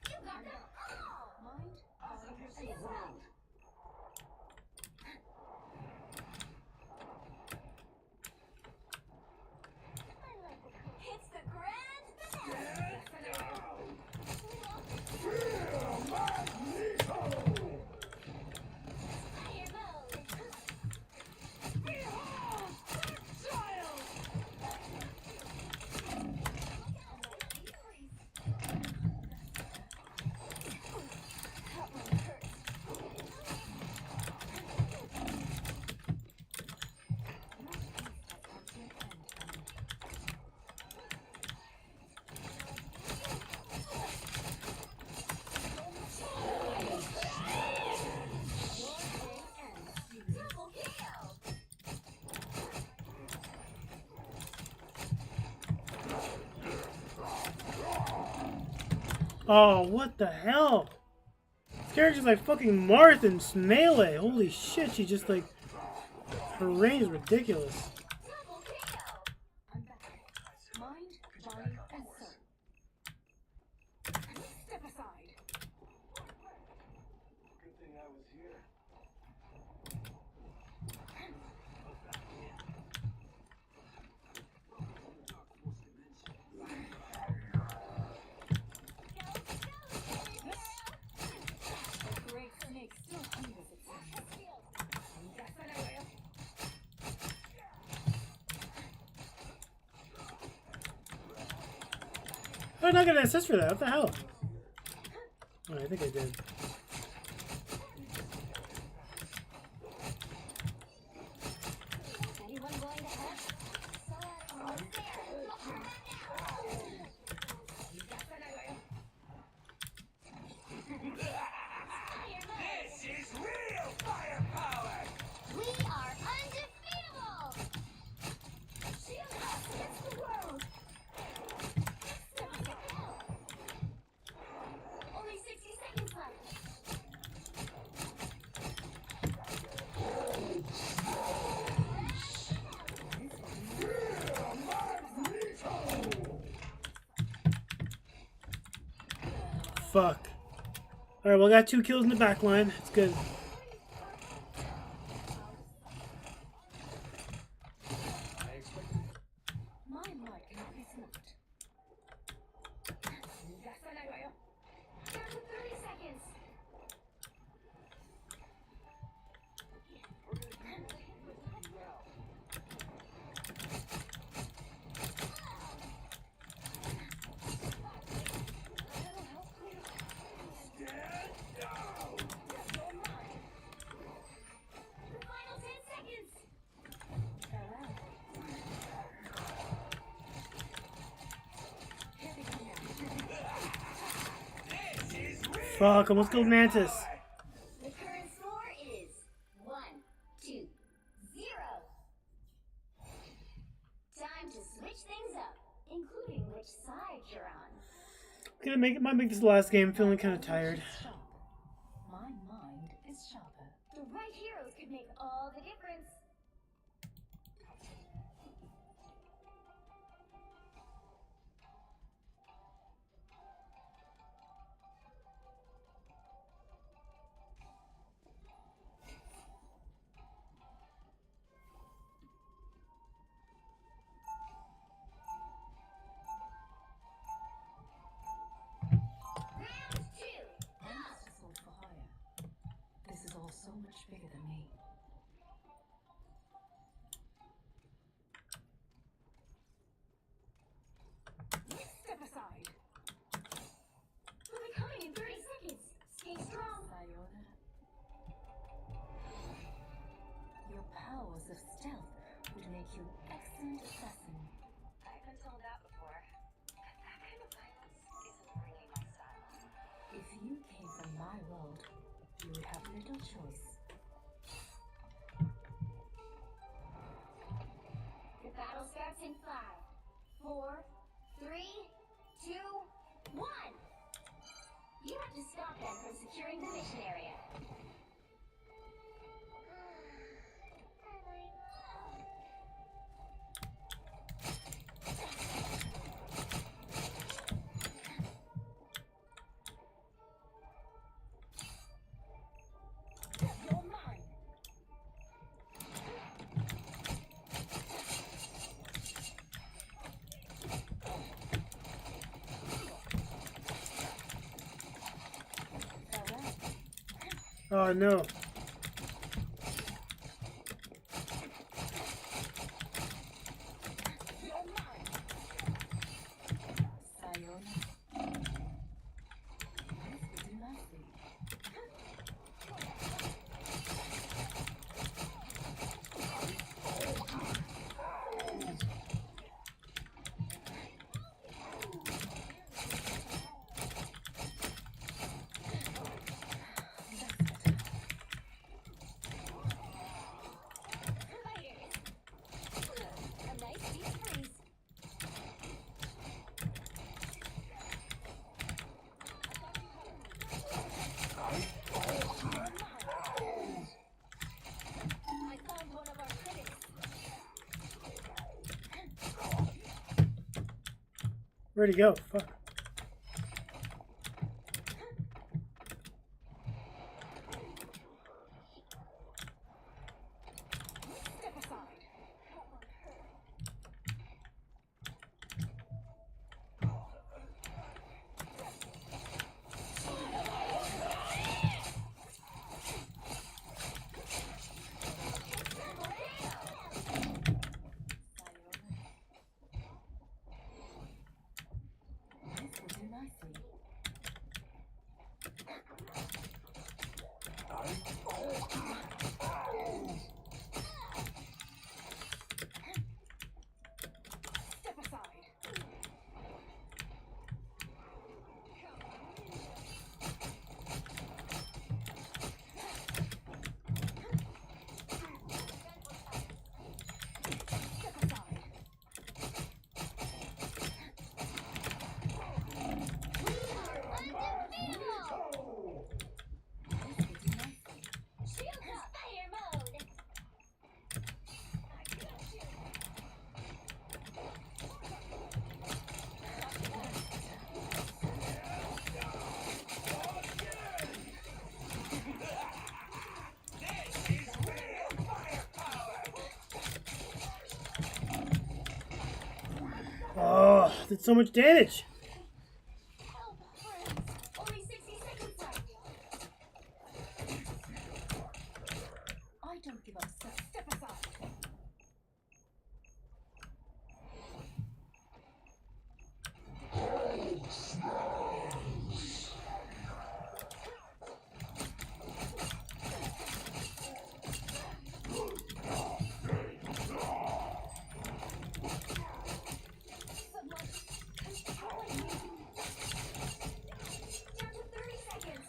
You got them all. Mind? It's the grand finale. Oh, what the hell? This character's like fucking Marth in Melee. Holy shit, she just like... Her range is ridiculous. Double KO. I'm back. Mind, body, and soul. Step aside. Good thing I was here. The great snake still hungers its senses. Oh, I'm not gonna assist for that. What the hell? Oh, I think I did. Anyone going to help? Almost there. This is real firepower! We are undefeatable! Shield us against the world! Only 60 seconds left. Fuck. Alright, well, I got 2 kills in the back line. It's good. My might cannot be smoothed. Down to 30 seconds. The final 10 seconds. Farewell. Here they come now. This is real Fuck, almost killed Mantis. The current score is 1-2-0. Time to switch things up, including which side you're on. Might make this the last game. I'm feeling kind of tired. Sharp. My mind is sharper. The right heroes could make all the difference. Round 2. Master Sword for hire. This is all so much bigger than me. Step aside. We'll be coming in 30 seconds. Stay strong. Sayona. Your powers of stealth would make you an excellent assassin. I've been told that before. But that kind of violence isn't really my style. If you came from my world, you would have little choice. The battle starts in 5, 4, 3, 2, 1. You have to stop them from securing the mission area. You're mine. Farewell. Oh no. You're mine. Sayona. This will do nicely. Where'd he go? Fuck. Step aside. This will do nicely. Step aside. Step aside. Shield up! Fire mode! Oh, did so much damage. Help, friends! Only 60 seconds left! I don't give up, sir. Step aside. Someone's controlling me! Down to 30 seconds!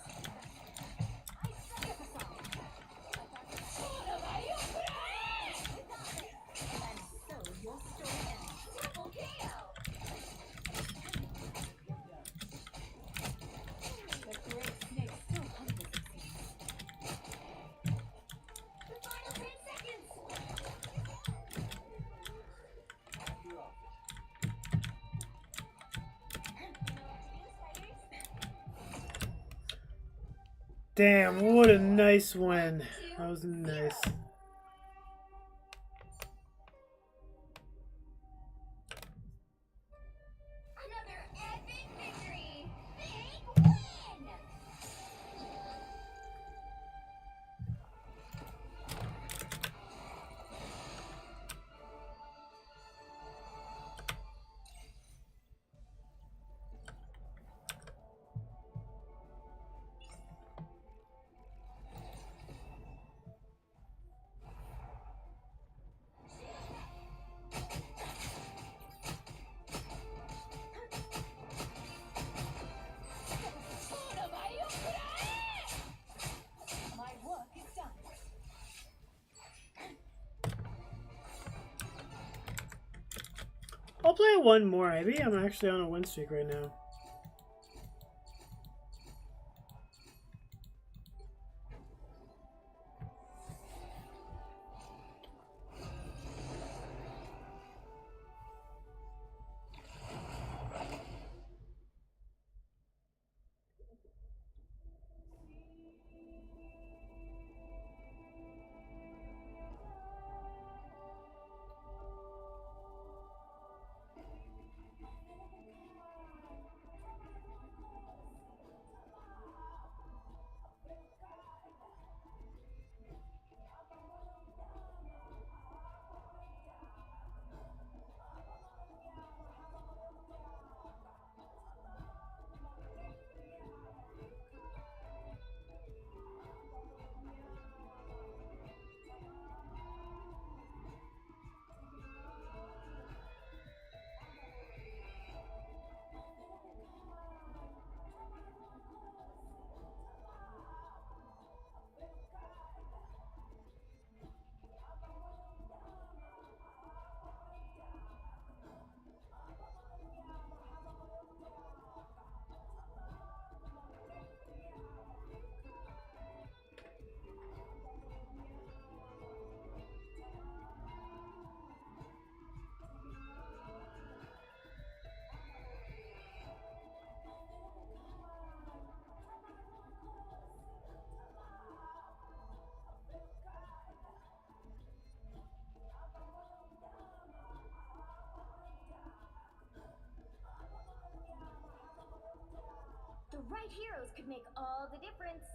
I step aside! And so your story ends. Triple KO! The great snake still hungers, it seems. The final 10 seconds! Damn, what a nice win. That was nice. Another epic victory! Big win! My work is done. I'll play one more, maybe. I'm actually on a win streak right now. of heroes could make all the difference.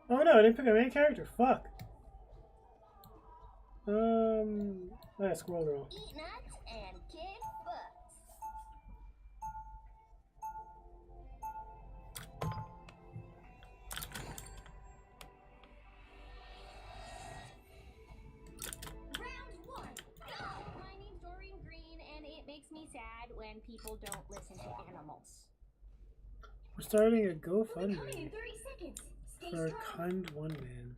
Oh no, I didn't pick a main character. Fuck. I got Squirrel Girl. Eat nuts and kick butts. Round one, go! My name's Doreen Green, and it makes me sad when people don't listen to animals. We're starting a We'll be coming in GoFundMe 30 seconds. Stay for a strong. kind one man.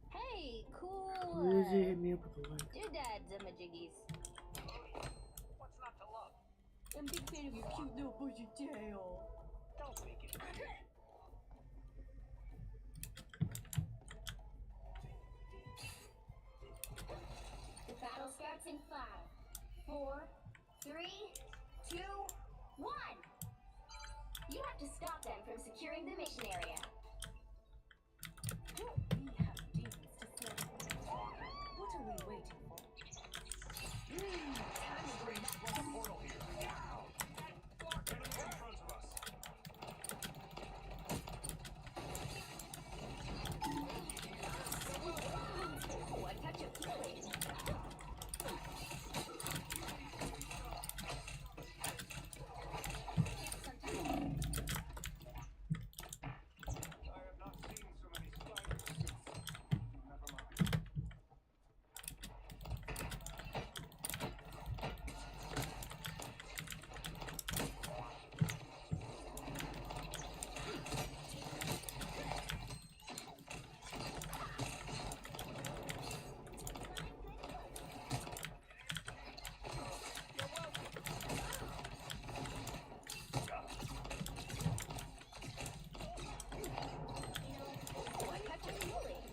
Hey, cool. Luigi, hit me up with a link. Doodads, Majiggies. What's not to love? I'm a big fan of your cute little bushy tail. Don't make it. The battle starts in 5, 4, 3, 2, 1. You have to stop them from securing the mission area. Don't we have demons to slay? What are we waiting for? Time to bring one portal here. Now! Dark enemy in front of us. Oh, a touch of healing. I have not seen so many spiders since. Never mind. Oh, a touch of healing.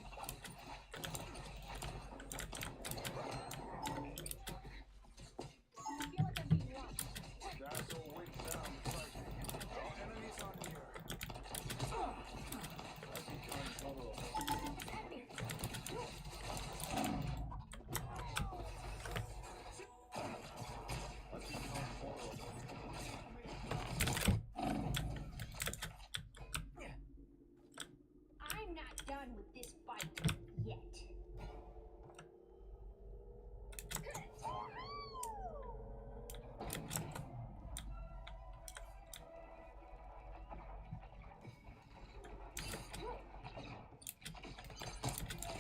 I feel like I'm being watched. Castle went down fighting. Our enemies are near. As he turns vulnerable. As he turns vulnerable. I'm not done with this fight yet.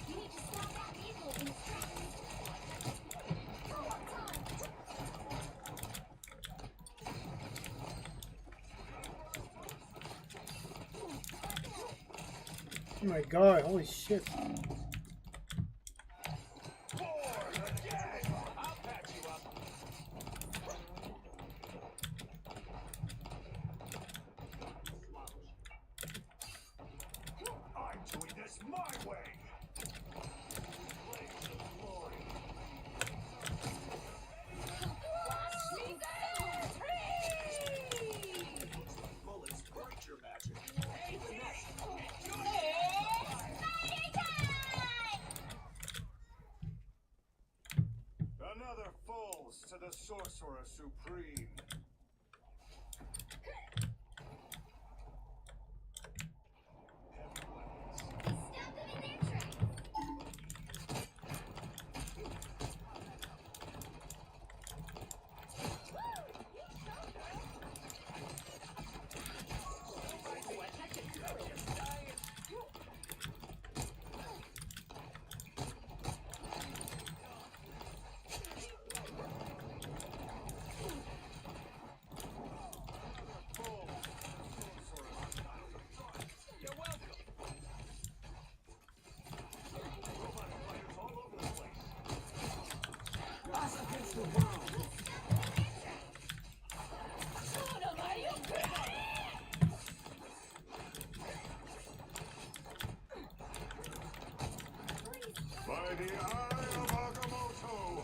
You need to stop that vehicle in its tracks. Come on, time. Oh my god, holy shit. I'll patch you up. I'm doing this my way. Blaze of glory. Bullets break your magic. Another falls to the Sorcerer Supreme. Heavy weapons. Stop them in their tracks. Oh, a touch of healing. You're welcome. Robot fighters all over the place. By the eye of Agamotto.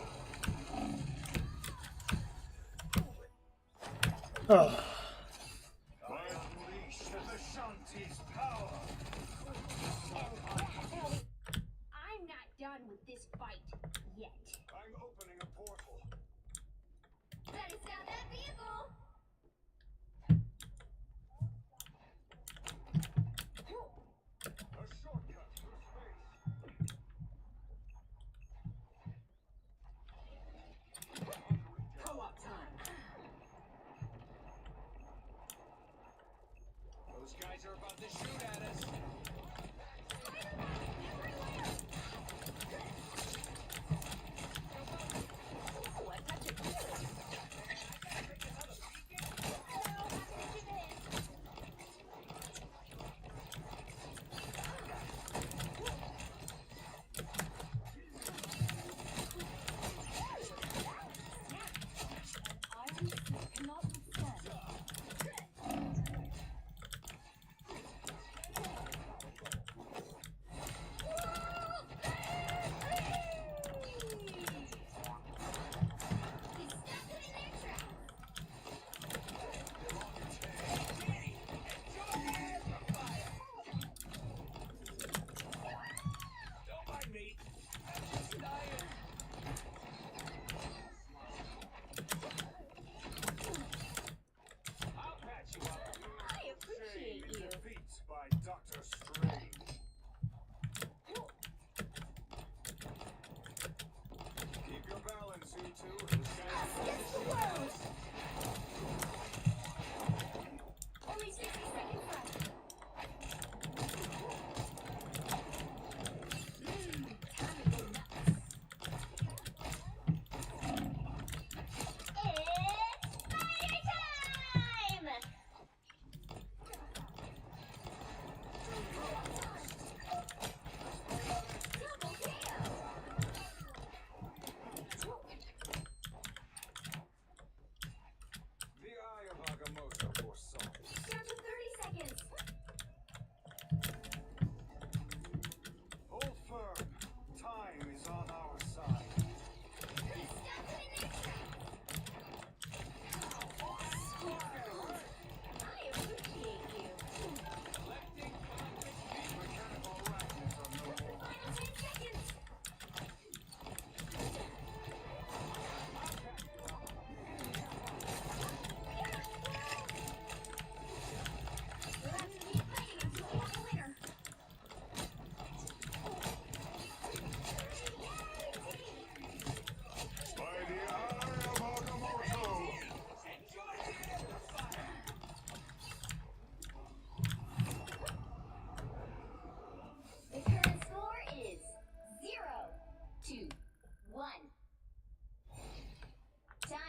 Oh. I unleash the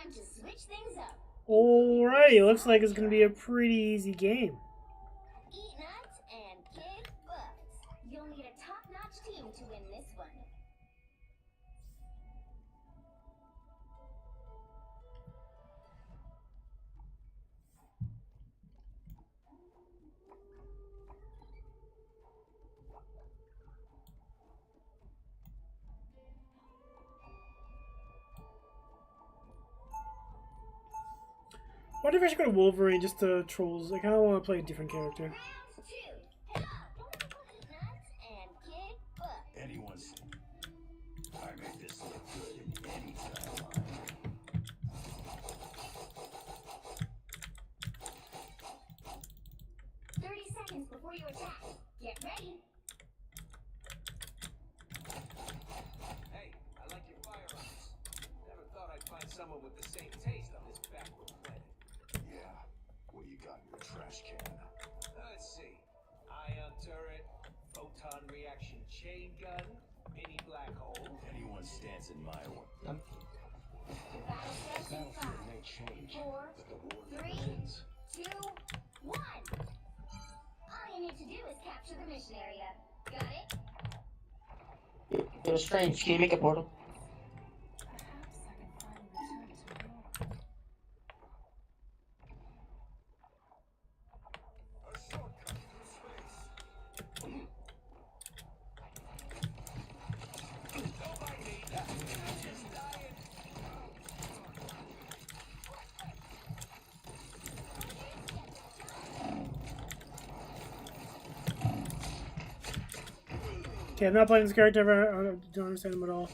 time to switch things up. Alrighty, looks like it's gonna be a pretty easy game. Eat nuts and kick butts. You'll need a top-notch team to win this one. What if I should go to Wolverine just to trolls? I kind of want to play a different character. Round 2. Head up. Eat nuts and kick butts. Anyone's. I make this look good in any timeline. 30 seconds before you attack. Get ready. Hey, I like your firearms. Never thought I'd find someone with the same taste on this backward planet. Yeah. What you got in your trash can? Let's see. Ion turret, photon reaction chain gun, mini black hole. Anyone stands in my way. The battle starts in Battlefield 5, may change, 4, but the war 3, never ends. 2, 1. All you need to do is capture the mission area. Got it? It was strange. Can you make a portal? Perhaps I can finally return to normal. A shortcut through space. Don't mind me. I'm just dying. Okay, I'm not playing this character. I don't understand him at all.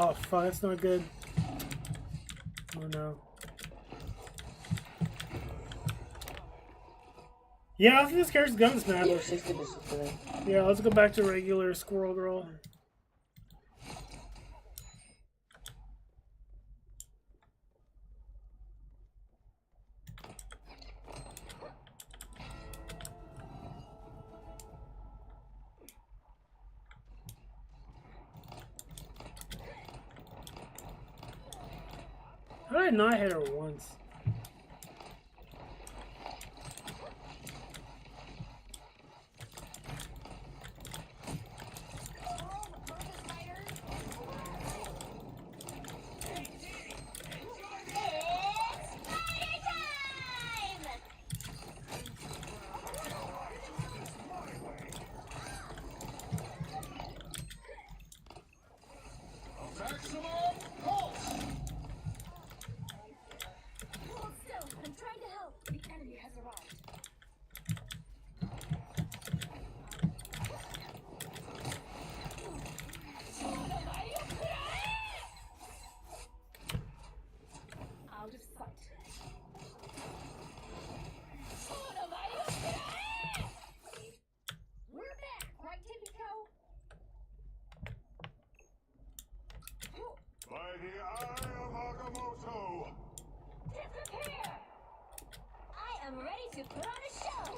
Oh fuck, that's not good. Oh no. Yeah, I think this character's gun snap. Yeah, 60% for that. Yeah, let's go back to regular Squirrel Girl. How did I not hit her once? Maximum pulse! Hold still. I'm trying to help. The enemy has arrived. Out of sight. We're back, right, Tipico? By the eye of Agamotto! Disappear! I am ready to put on a show!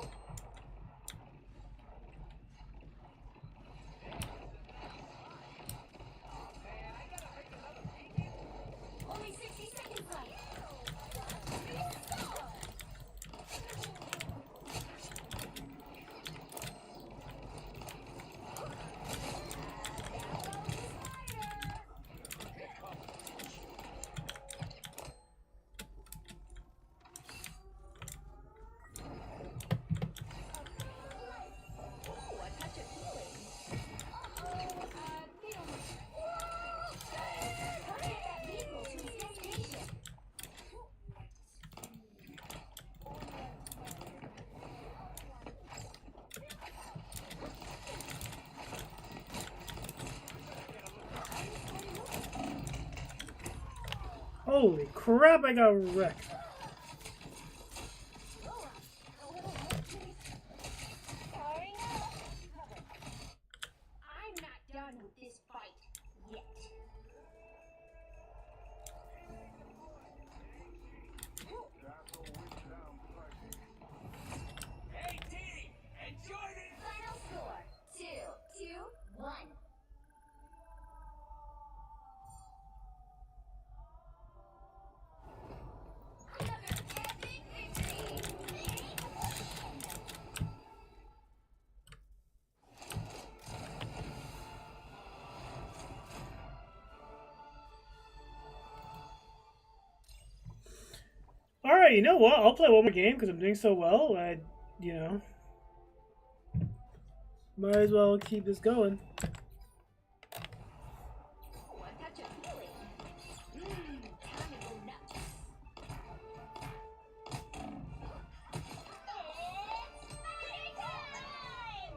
Only 60 seconds left. Holy crap, I got wrecked. I'm not done with this fight yet. Hey, team! Enjoy it! Final score 2-1. Another epic victory! Alright, you know what? I'll play one more game because I'm doing so well. You know, might as well keep this going. Oh, a touch of healing. Time to go nuts. It's party time!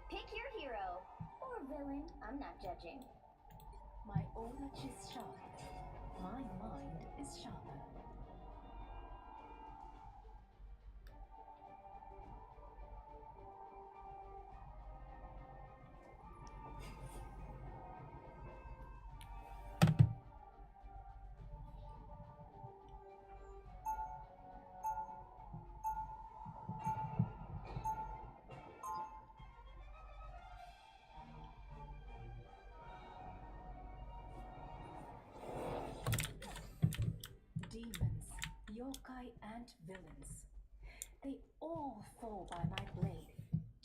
Pick your hero. Or villain. I'm not judging. My Olach is sharp. My mind is sharper. Demons, yokai, and villains. They all fall by my blade.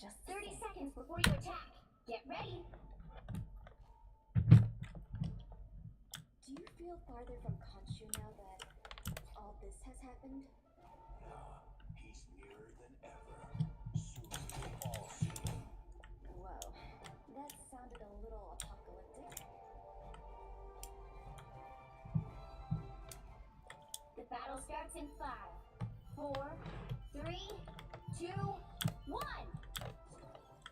Just 30 seconds before you attack. Get ready. Do you feel farther from Khonshu now that all this has happened? He's nearer than ever. Soon we'll all see him. Whoa, that sounded a little apocalyptic. The battle starts in 5, 4, 3, 2, 1.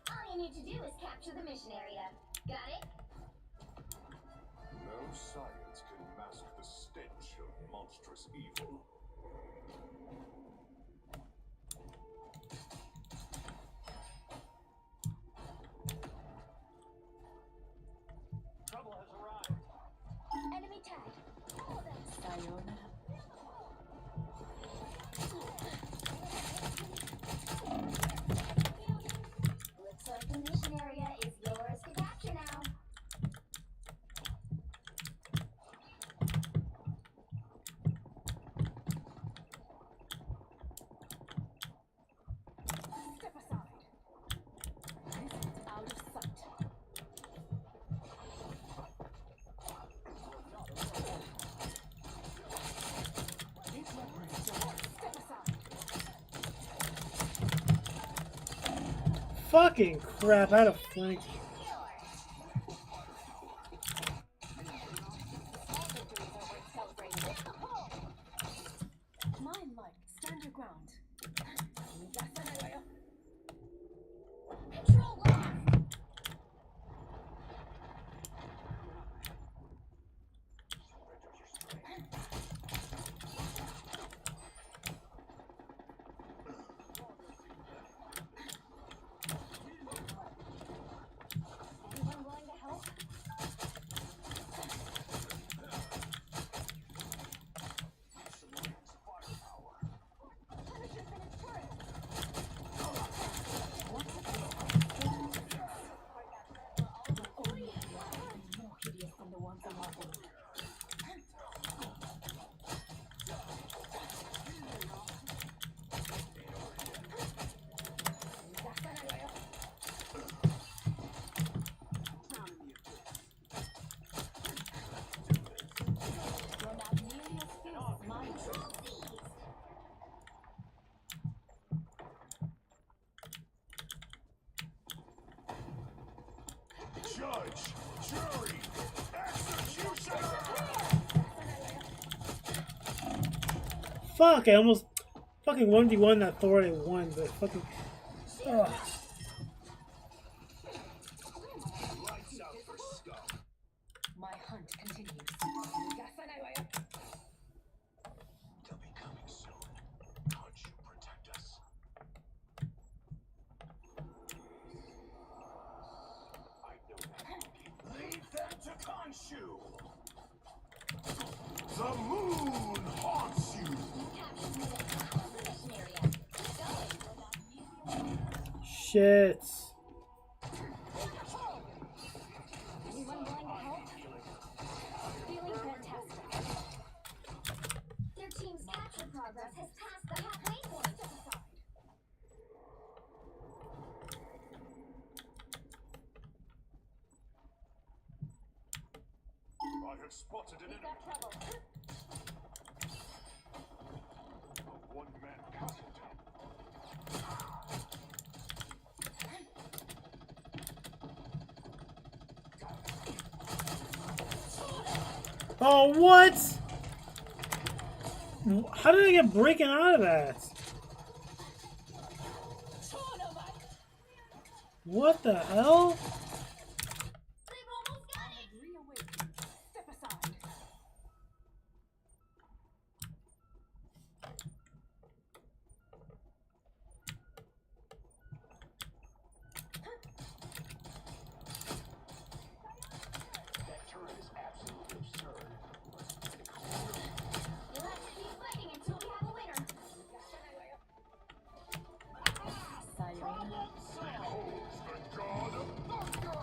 All you need to do is capture the mission area. Got it? No science can mask the stench of monstrous evil. Trouble has arrived. Enemy tag. All of them. sayonara. Looks like the mission area is yours to capture now. Step aside. This is out of sight. Step aside. Fucking crap, I had a flank. My light, stand your ground. Control lost. Judge, jury, executioner! Fuck! I almost fucking 1v1 that Thor I won, but fucking. Ugh. Lights out for scum. My hunt continues. They'll be coming soon. Can't you protect us? I know that. Leave them to Khonshu. The moon haunts you. Shit. Anyone willing to help? Feeling fantastic. Their team's capture progress has passed the halfway point. I have spotted an We've enemy. got trouble. A one-man castle town. Oh, what? How did I get breaking out of that? What the hell? They've almost got it. Reawaken. Step aside. That turret is absolutely absurd. You'll have to keep fighting until we have a winner. Siren. Beholds the god of thunder!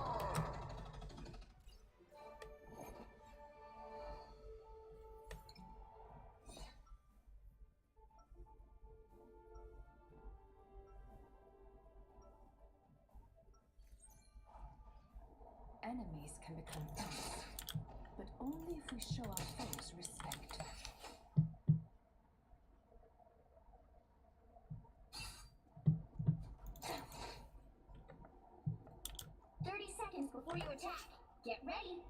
Enemies can become friends, but only if we show our foes respect. Seconds before you attack. Get ready.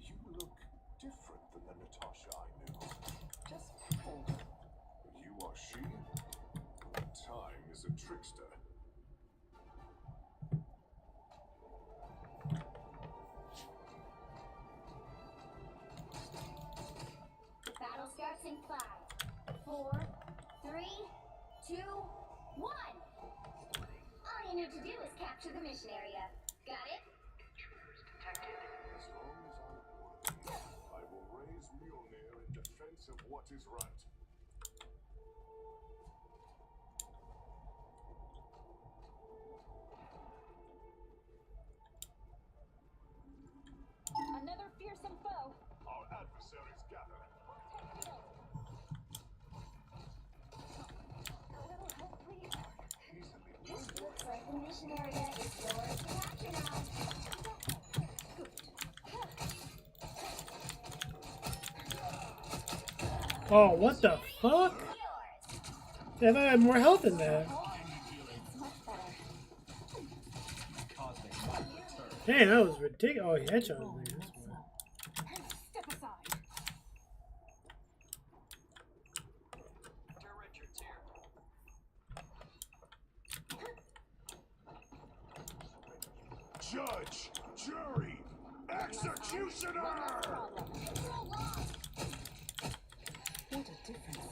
You look different than the Natasha I knew. Just older. You are she? Time is a trickster. Battle starts in 5, 4, 3, 2, 1. All you need to do is capture the mission area. Got it? As long as I'm worthy, I will raise Mjolnir in defense of what is right. Another fearsome foe. Our adversaries gather. A little help, please. Easily Looks like the mission area is yours to capture now. Oh, what the fuck? Yours. Yeah, I thought I had more health in that. It's much better. Dang, that was ridiculous. Oh, he headshot me. That's why. Step aside. Richards here. Judge, jury, executioner! What a difference.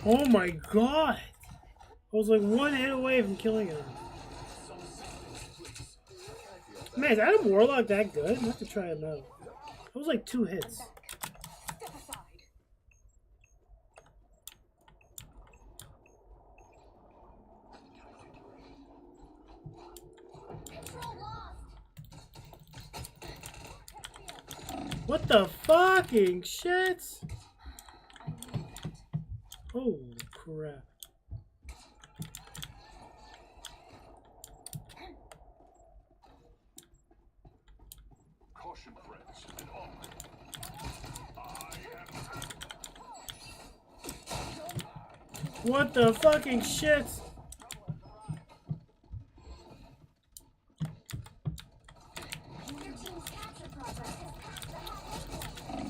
Oh my god! I was like one hit away from killing him. Man, is Adam Warlock that good? I have to try him out. That was like 2 hits. Step aside. Control lost. What the fucking shit? I knew that. Holy crap. Caution, friends, and on. I am. What the fucking shit? Your team's capture progress has passed the halfway point.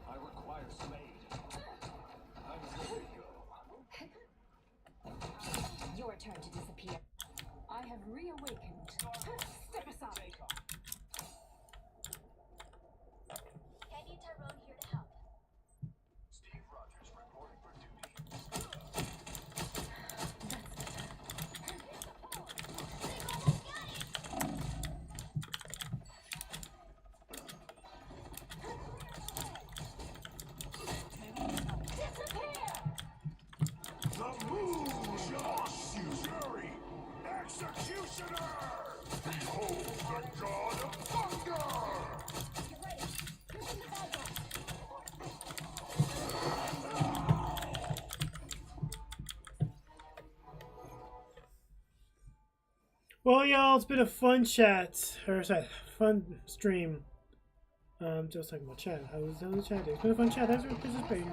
I require some aid. I'm ready to go. Your turn to disappear. I have reawakened. Step aside. Kenny Tyrone here to help. Steve Rogers reporting for duty. The move, Josh Fury, Executioner! Behold the God of Thunder! Well, y'all, it's been a fun chat, or sorry, fun stream. Just talking about chat. How was the chat? It's been a fun chat. Thanks for participating.